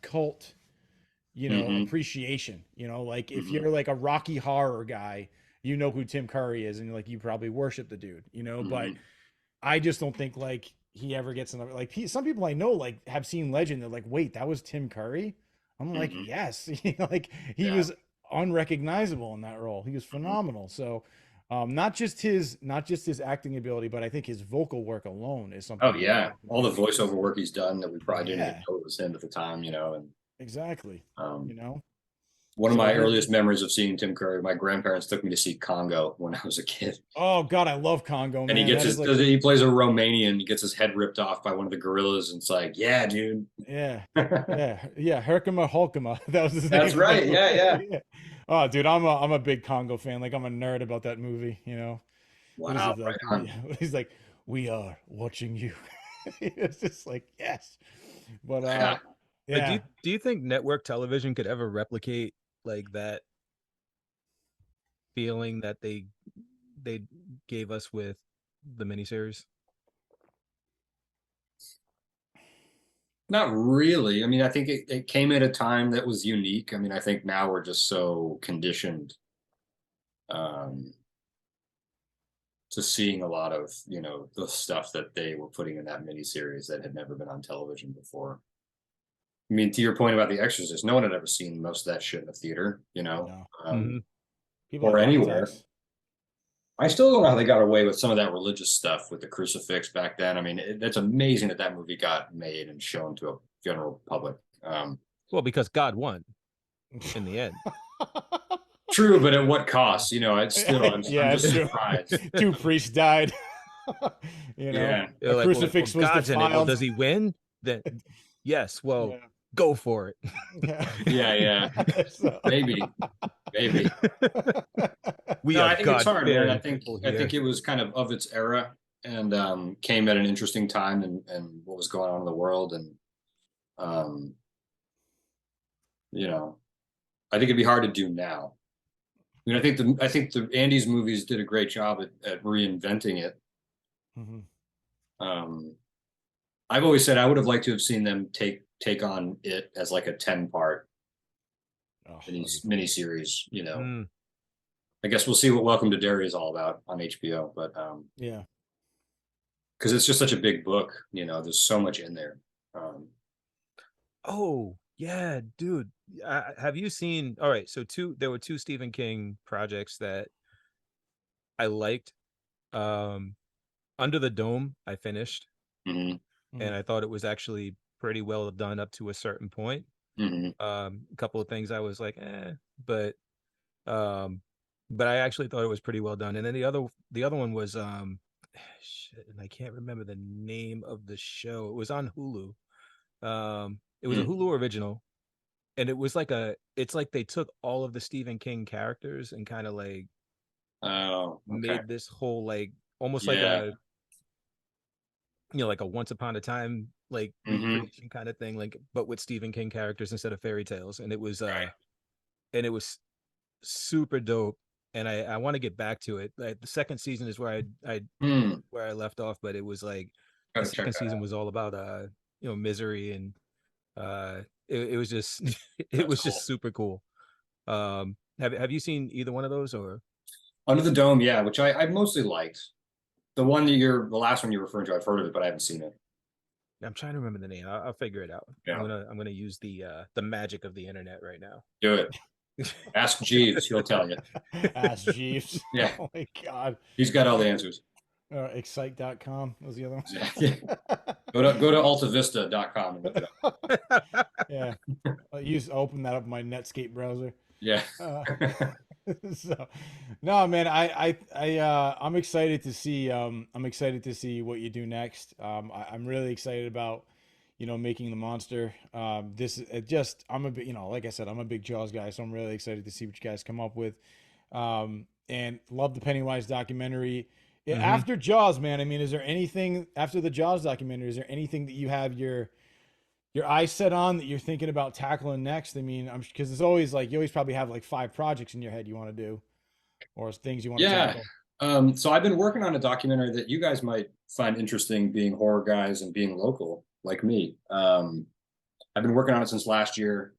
cult, appreciation, like if you're like a Rocky Horror guy, who Tim Curry is, and like you probably worship the dude, but I just don't think like he ever gets another, like some people I know like have seen Legend. They're like, wait, that was Tim Curry. I'm like, yes, like he was unrecognizable in that role. He was phenomenal. So not just his acting ability, but I think his vocal work alone is something. Oh yeah, all the voiceover work he's done that we probably didn't even know it was him at the time, and exactly. One of So my earliest memories of seeing Tim Curry, my grandparents took me to see Congo when I was a kid. Oh God, I love Congo, And man. he plays a Romanian, he gets his head ripped off by one of the gorillas, and it's like, yeah, dude. Yeah, Herkimer Holkema. That was his name. That's right. Yeah. Yeah. Oh, dude, I'm a big Congo fan. Like, I'm a nerd about that movie. You know, what is Wow, it like? right on. He's like, we are watching you. It's just like, yes, but Yeah. Like, yeah. do you think network television could ever replicate like that feeling that they gave us with the miniseries? Not really. I mean, I think it came at a time that was unique. I mean, I think now we're just so conditioned um, to seeing a lot of, the stuff that they were putting in that miniseries that had never been on television before. I mean, to your point about The Exorcist, no one had ever seen most of that shit in the theater, No. People or have heart anywhere. attacks. I still don't know how they got away with some of that religious stuff with the crucifix back then. I mean, that's amazing that movie got made and shown to a general public. Well, because God won in the end. True, but at what cost? It's still, I'm just true. surprised. 2 priests died. Yeah. A They're like, crucifix was God's in it. Well, defiled. does he win? Then yes. Well, Yeah. go for it. Yeah. So- Maybe. We No, are I think it's hard, man. God-fearing I think people I here. think it was kind of its era and came at an interesting time and what was going on in the world and I think it'd be hard to do now. I mean, I think the Andy's movies did a great job at reinventing it. I've always said I would have liked to have seen them take on it as like a 10-part miniseries, I guess we'll see what Welcome to Derry is all about on HBO, but yeah. because it's just such a big book, there's so much in there. Oh yeah, dude. Have you seen? All right, so there were 2 Stephen King projects that I liked. Under the Dome, I finished, Mhm. and I thought it was actually pretty well done up to a certain point. Mhm. A couple of things I was like, but I actually thought it was pretty well done. And then the other one was shit, and I can't remember the name of the show. It was on Hulu. It was a Hulu original, and it was it's like they took all of the Stephen King characters and kind of like made this whole like almost like a like a Once Upon a Time like recreation kind of thing, like but with Stephen King characters instead of fairy tales. And it was super dope. And I want to get back to it. Like, the second season is where I left off, but it was like the second season was all about misery, and it was just it was just super cool. Have you seen either one of those? Or Under the Dome, yeah, which I mostly liked. The last one you're referring to, I've heard of it, but I haven't seen it. I'm trying to remember the name. I'll figure it out. Yeah. I'm gonna use the magic of the internet right now. Do it. Ask Jeeves, he'll tell you. Ask Jeeves. Yeah. Oh my God. He's got all the answers. Excite.com was the other one. Yeah. Go to altavista.com and look it up. Yeah. Open that up in my Netscape browser. Yeah. So no, man, I'm excited to see what you do next. I'm really excited about making the monster. I'm a bit, like I said, I'm a big Jaws guy, so I'm really excited to see what you guys come up with. And love the Pennywise documentary. After Jaws, man, I mean, is there anything after the Jaws documentary? Is there anything that you have your eyes set on that you're thinking about tackling next? I mean, because it's always like you always probably have like 5 projects in your head you want to do, or things you want to tackle. So I've been working on a documentary that you guys might find interesting, being horror guys and being local like me. I've been working on it since last year.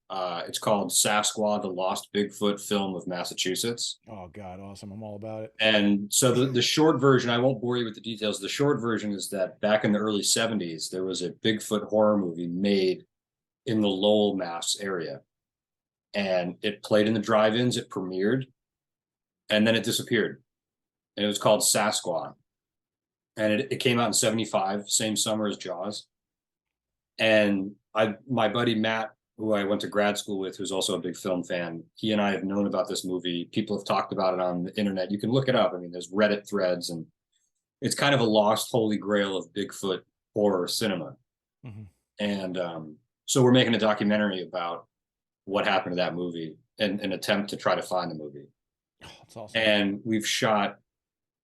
It's called Sasquatch, the Lost Bigfoot Film of Massachusetts. Oh God, awesome. I'm all about it. And so the short version, I won't bore you with the details. The short version is that back in the early 70s, there was a Bigfoot horror movie made in the Lowell, Mass area. And it played in the drive-ins, it premiered, and then it disappeared. And it was called Sasquatch. And it came out in 75, same summer as Jaws. And my buddy Matt who I went to grad school with, who's also a big film fan. He and I have known about this movie. People have talked about it on the internet. You can look it up. I mean, there's Reddit threads, and it's kind of a lost holy grail of Bigfoot horror cinema. Mm-hmm. And so we're making a documentary about what happened to that movie and an attempt to try to find the movie. Oh, that's awesome. And we've shot,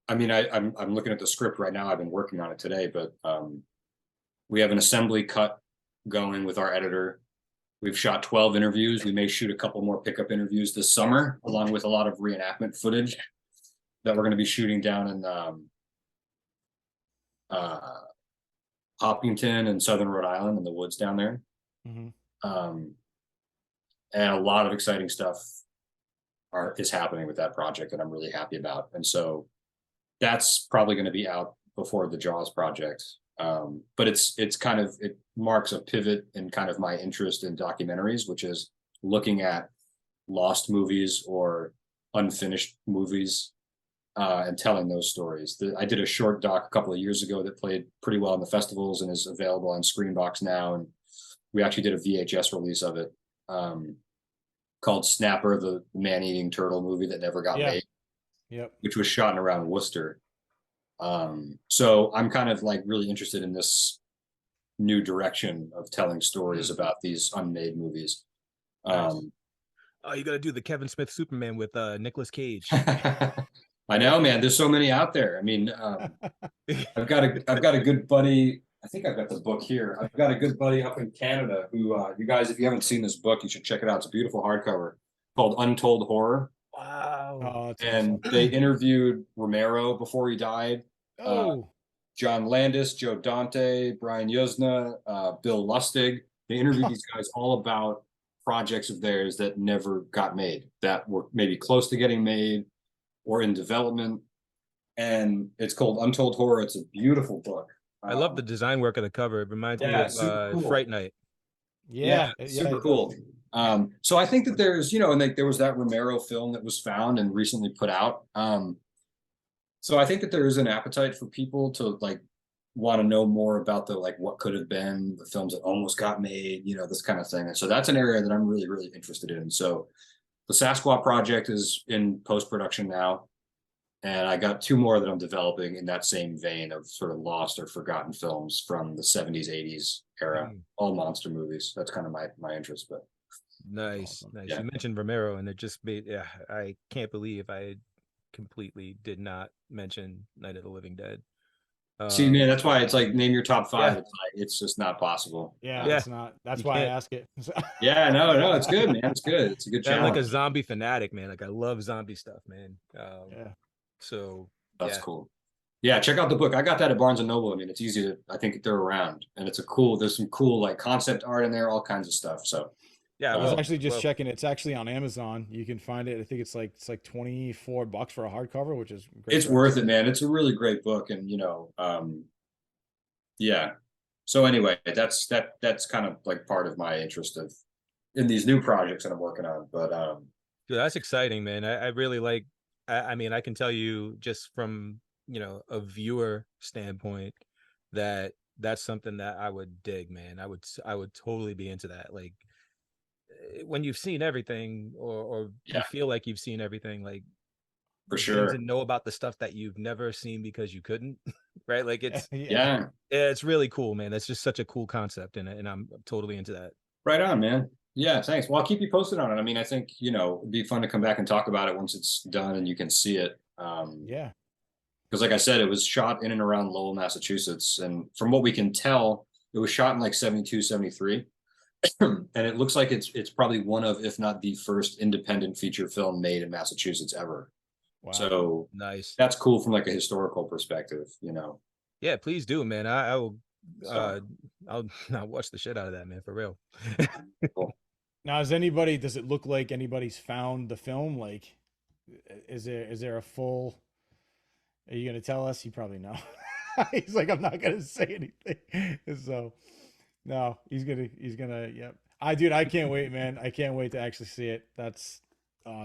I mean, I'm looking at the script right now. I've been working on it today, but we have an assembly cut going with our editor. We've shot 12 interviews. We may shoot a couple more pickup interviews this summer, along with a lot of reenactment footage that we're going to be shooting down in Hopkinton and Southern Rhode Island in the woods down there. Mm-hmm. And a lot of exciting stuff is happening with that project that I'm really happy about. And so that's probably going to be out before the Jaws project. But it's kind of, it marks a pivot in kind of my interest in documentaries, which is looking at lost movies or unfinished movies and telling those stories. I did a short doc a couple of years ago that played pretty well in the festivals and is available on Screenbox now. And we actually did a VHS release of it called Snapper, the man-eating turtle movie that never got made, which was shot in around Worcester. So I'm kind of like really interested in this new direction of telling stories about these unmade movies. Oh, you got to do the Kevin Smith Superman with Nicolas Cage. I know, man. There's so many out there. I mean, I've got a good buddy. I think I've got the book here. I've got a good buddy up in Canada who, you guys, if you haven't seen this book, you should check it out. It's a beautiful hardcover called Untold Horror. Wow. Oh, and they interviewed Romero before he died. John Landis, Joe Dante, Brian Yuzna, Bill Lustig. They interviewed these guys all about projects of theirs that never got made, that were maybe close to getting made or in development. And it's called Untold Horror. It's a beautiful book. I love the design work of the cover. It reminds me of cool. Fright Night. Super cool. So I think that there's, and like there was that Romero film that was found and recently put out. So I think that there is an appetite for people to like want to know more about the like what could have been, the films that almost got made, this kind of thing. And so that's an area that I'm really, really interested in. So the Sasquatch project is in post-production now. And I got 2 more that I'm developing in that same vein of sort of lost or forgotten films from the 70s, 80s era, all monster movies. That's kind of my interest. But nice. Yeah. You mentioned Romero, and it just made, I can't believe I completely did not mention Night of the Living Dead. See, man, that's why it's like name your top 5. It's like it's just not possible. It's not. That's why I ask it. No, it's good, man. It's good. It's a good challenge. I'm like a zombie fanatic, man. Like I love zombie stuff, man. So that's cool. Yeah, check out the book. I got that at Barnes and Noble. I mean, it's easy to. I think they're around, and it's there's some cool like concept art in there, all kinds of stuff. So I was actually just checking. It's actually on Amazon. You can find it. I think it's like $24 for a hardcover, which is great. It's worth it, man. It's a really great book, and So anyway, that's kind of like part of my interest in these new projects that I'm working on. But dude, that's exciting, man. I really like. I mean, I can tell you just from a viewer standpoint that that's something that I would dig, man. I would totally be into that. Like when you've seen everything, or you feel like you've seen everything, like for sure, to know about the stuff that you've never seen because you couldn't, right? Like it's it's really cool, man. That's just such a cool concept, and I'm totally into that. Right on, man. Yeah, thanks. Well, I'll keep you posted on it. I mean, I think, it'd be fun to come back and talk about it once it's done and you can see it. Because like I said, it was shot in and around Lowell, Massachusetts. And from what we can tell, it was shot in like 72, 73. And it looks like it's probably one of, if not the first independent feature film made in Massachusetts ever. Wow. So nice. That's cool from like a historical perspective, Yeah, please do, man. I will I'll watch the shit out of that, man, for real. Cool. Now, does it look like anybody's found the film? Like, is there a full, are you going to tell us? You probably know. He's like, I'm not going to say anything. So no, he's going to, yep. I can't wait, man. I can't wait to actually see it. That's,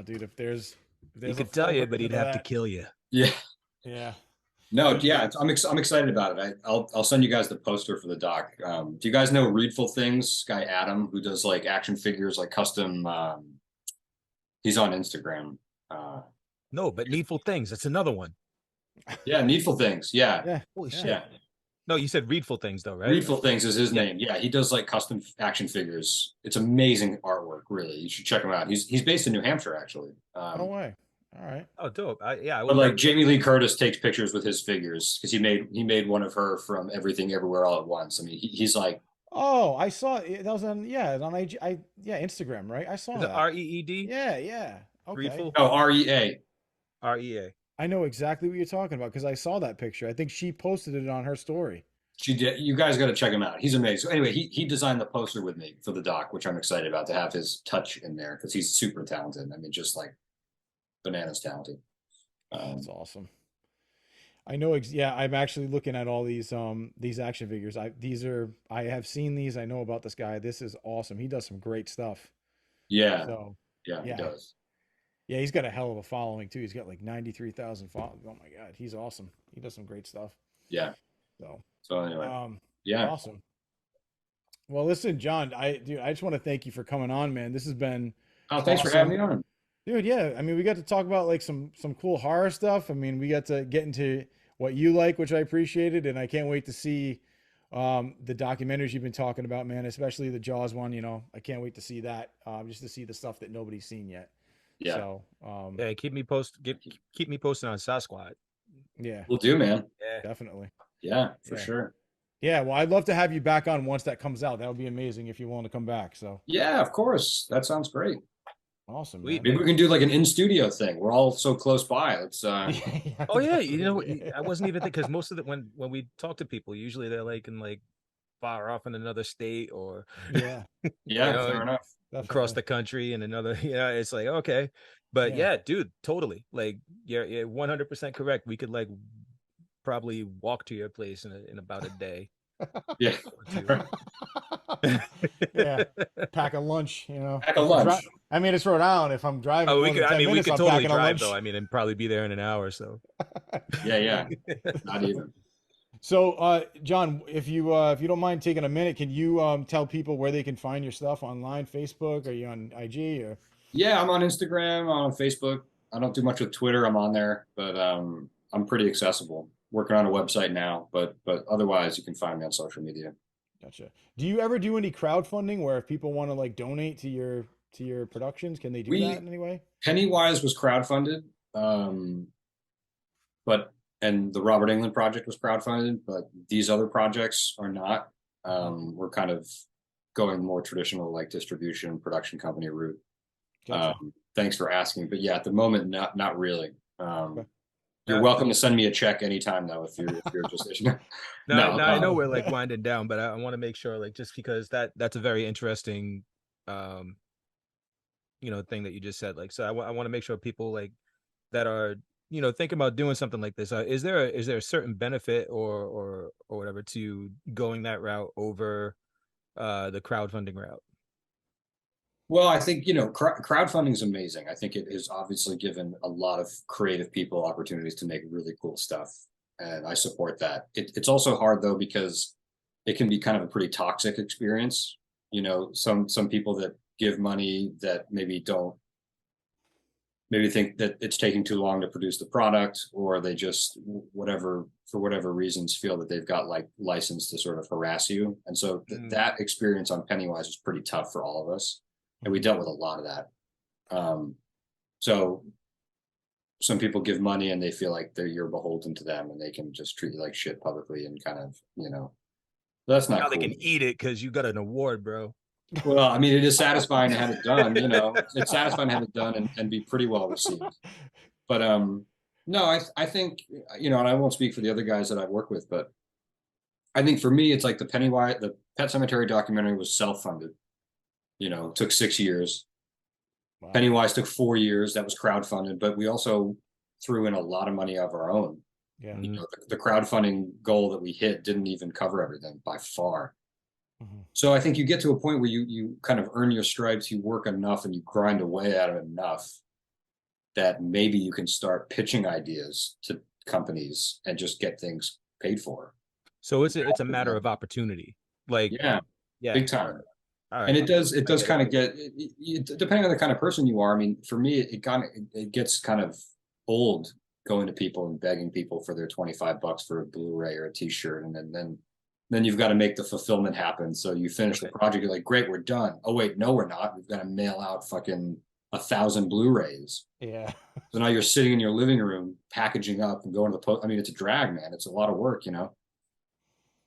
dude, if there's he could tell you, but he'd have to kill you. Yeah. Yeah. No, yeah, I'm excited about it. I'll send you guys the poster for the doc. Do you guys know Readful Things guy Adam, who does like action figures, like custom? He's on Instagram. No, but Needful Things. That's another one. Yeah, Needful Things. Yeah, Yeah. Holy shit. yeah. No, you said Readful Things though, right? Readful Things is his name. Yeah, he does like custom action figures. It's amazing artwork. Really, you should check him out. He's based in New Hampshire, actually. No way. All right. Oh, dope. I But would like Jamie Lee Curtis takes pictures with his figures because he made one of her from Everything Everywhere All at Once. I mean, he's like, Oh, I saw that was on on IG, Instagram, right? I saw the that. REED. Yeah, yeah. Okay. Readful. oh, REA. REA. I know exactly what you're talking about because I saw that picture. I think she posted it on her story. She did. You guys got to check him out. He's amazing. So anyway, he designed the poster with me for the doc, which I'm excited about to have his touch in there because he's super talented. I mean, just like bananas talented. That's awesome. I know. Yeah, I'm actually looking at all these action figures. I have seen these. I know about this guy. This is awesome. He does some great stuff. Yeah, So yeah, he does. yeah, he's got a hell of a following too. He's got like 93,000 followers. Oh my god, he's awesome. He does some great stuff. Yeah. So anyway, yeah, awesome. Well, listen, John, I just want to thank you for coming on, man. This has been thanks for having me on. Dude, yeah. I mean, we got to talk about like some cool horror stuff. I mean, we got to get into what you like, which I appreciated, and I can't wait to see the documentaries you've been talking about, man, especially the Jaws one. You know, I can't wait to see that, just to see the stuff that nobody's seen yet. Yeah. So, yeah, keep me posted on Sasquatch. Yeah, We'll do, man. Yeah, definitely. Yeah, for sure. Yeah, well, I'd love to have you back on once that comes out. That would be amazing if you're willing to come back. So yeah, of course. That sounds great. awesome. Sweet, Man. Maybe we can do like an in-studio thing. We're all so close by. Let's oh yeah, you know, I wasn't even thinking because most of the when we talk to people, usually they're like in like far off in another state or yeah, yeah, know, fair enough. across the country and another. Yeah, it's like okay, but yeah, dude, totally. Like you're 100% correct. We could like probably walk to your place in about a day. Yeah. Yeah, pack a lunch, you know. Pack a lunch. I mean, it's Rhode Island. If I'm driving, Oh, we could. I mean, we could totally drive lunch. though. I mean, and probably be there in an hour. So. Yeah. Not even. So, John, if you don't mind taking a minute, can you tell people where they can find your stuff online? Facebook? Are you on IG? Or Yeah, I'm on Instagram, I'm on Facebook. I don't do much with Twitter. I'm on there, but I'm pretty accessible. Working on a website now, but otherwise, you can find me on social media. Gotcha. Do you ever do any crowdfunding where if people want to like donate to your productions, can they do that in any way? Pennywise was crowdfunded, and the Robert Englund project was crowdfunded, but these other projects are not. We're kind of going more traditional like distribution production company route. Gotcha. Thanks for asking, but yeah, at the moment, not really. Okay. You're welcome to send me a check anytime, though, if you're interested. No, I know we're like winding down, but I want to make sure, like, just because that's a very interesting, thing that you just said. Like, so I want to make sure people like that are, thinking about doing something like this. Is there a certain benefit or whatever to going that route over the crowdfunding route? Well, I think, crowdfunding is amazing. I think it has obviously given a lot of creative people opportunities to make really cool stuff. And I support that. It's also hard, though, because it can be kind of a pretty toxic experience. Some people that give money that maybe think that it's taking too long to produce the product, or they just, for whatever reasons, feel that they've got like license to sort of harass you. And so that experience on Pennywise was pretty tough for all of us. And we dealt with a lot of that. So some people give money and they feel like you're beholden to them and they can just treat you like shit publicly and kind of, that's not now cool. They can eat it because you got an award, bro. Well, I mean, it is satisfying to have it done, it's satisfying to have it done and be pretty well received. But no, I think, and I won't speak for the other guys that I've worked with, but I think for me, it's like the Pet Sematary documentary was self-funded. It took 6 years. Wow. Pennywise took 4 years. That was crowdfunded, but we also threw in a lot of money of our own. Yeah. The crowdfunding goal that we hit didn't even cover everything by far. Mm-hmm. So I think you get to a point where you kind of earn your stripes, you work enough and you grind away at it enough that maybe you can start pitching ideas to companies and just get things paid for. So it's a matter of opportunity. Like, Yeah, big time. All right. And it does kind of get, depending on the kind of person you are. I mean, for me, it gets kind of old going to people and begging people for their $25 for a Blu-ray or a T-shirt, and then you've got to make the fulfillment happen. So you finish the project, you're like, great, we're done. Oh wait, no, we're not. We've got to mail out fucking 1,000 Blu-rays. Yeah. So now you're sitting in your living room packaging up and going to the post. I mean, it's a drag, man. It's a lot of work, you know.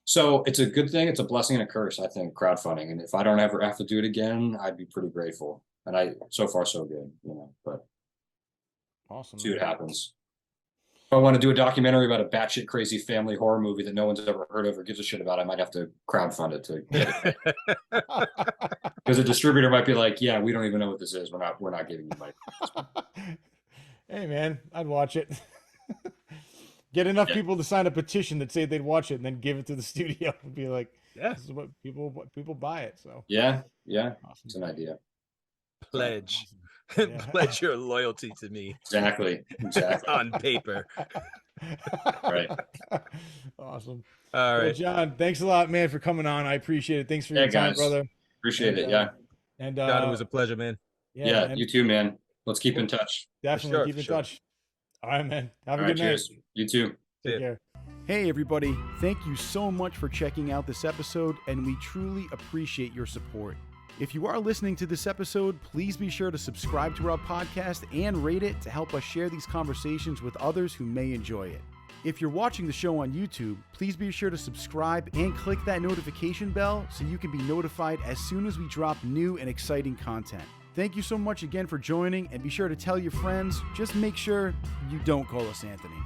So it's a good thing. It's a blessing and a curse, I think, crowdfunding. And if I don't ever have to do it again, I'd be pretty grateful. And so far so good, you know. But Awesome. See what happens. If I want to do a documentary about a batshit crazy family horror movie that no one's ever heard of or gives a shit about, I might have to crowdfund it to get it. Because a distributor might be like, yeah, we don't even know what this is. We're not giving you money. Hey man, I'd watch it. Get enough people to sign a petition that say they'd watch it and then give it to the studio and be like, yeah, this is what people buy it. So yeah. Awesome. It's an idea. Pledge. Awesome. Yeah. Pledge your loyalty to me. Exactly. On paper. Right. Awesome. All right. Well, John, thanks a lot, man, for coming on. I appreciate it. Thanks for your time, guys. brother. Appreciate it. Yeah. And John, it was a pleasure, man. Yeah, you too, man. Let's keep in touch. Definitely keep in touch. All right, man. Have a good night. Cheers. You too. Take care. Hey, everybody. Thank you so much for checking out this episode, and we truly appreciate your support. If you are listening to this episode, please be sure to subscribe to our podcast and rate it to help us share these conversations with others who may enjoy it. If you're watching the show on YouTube, please be sure to subscribe and click that notification bell so you can be notified as soon as we drop new and exciting content. Thank you so much again for joining, and be sure to tell your friends. Just make sure you don't call us Anthony.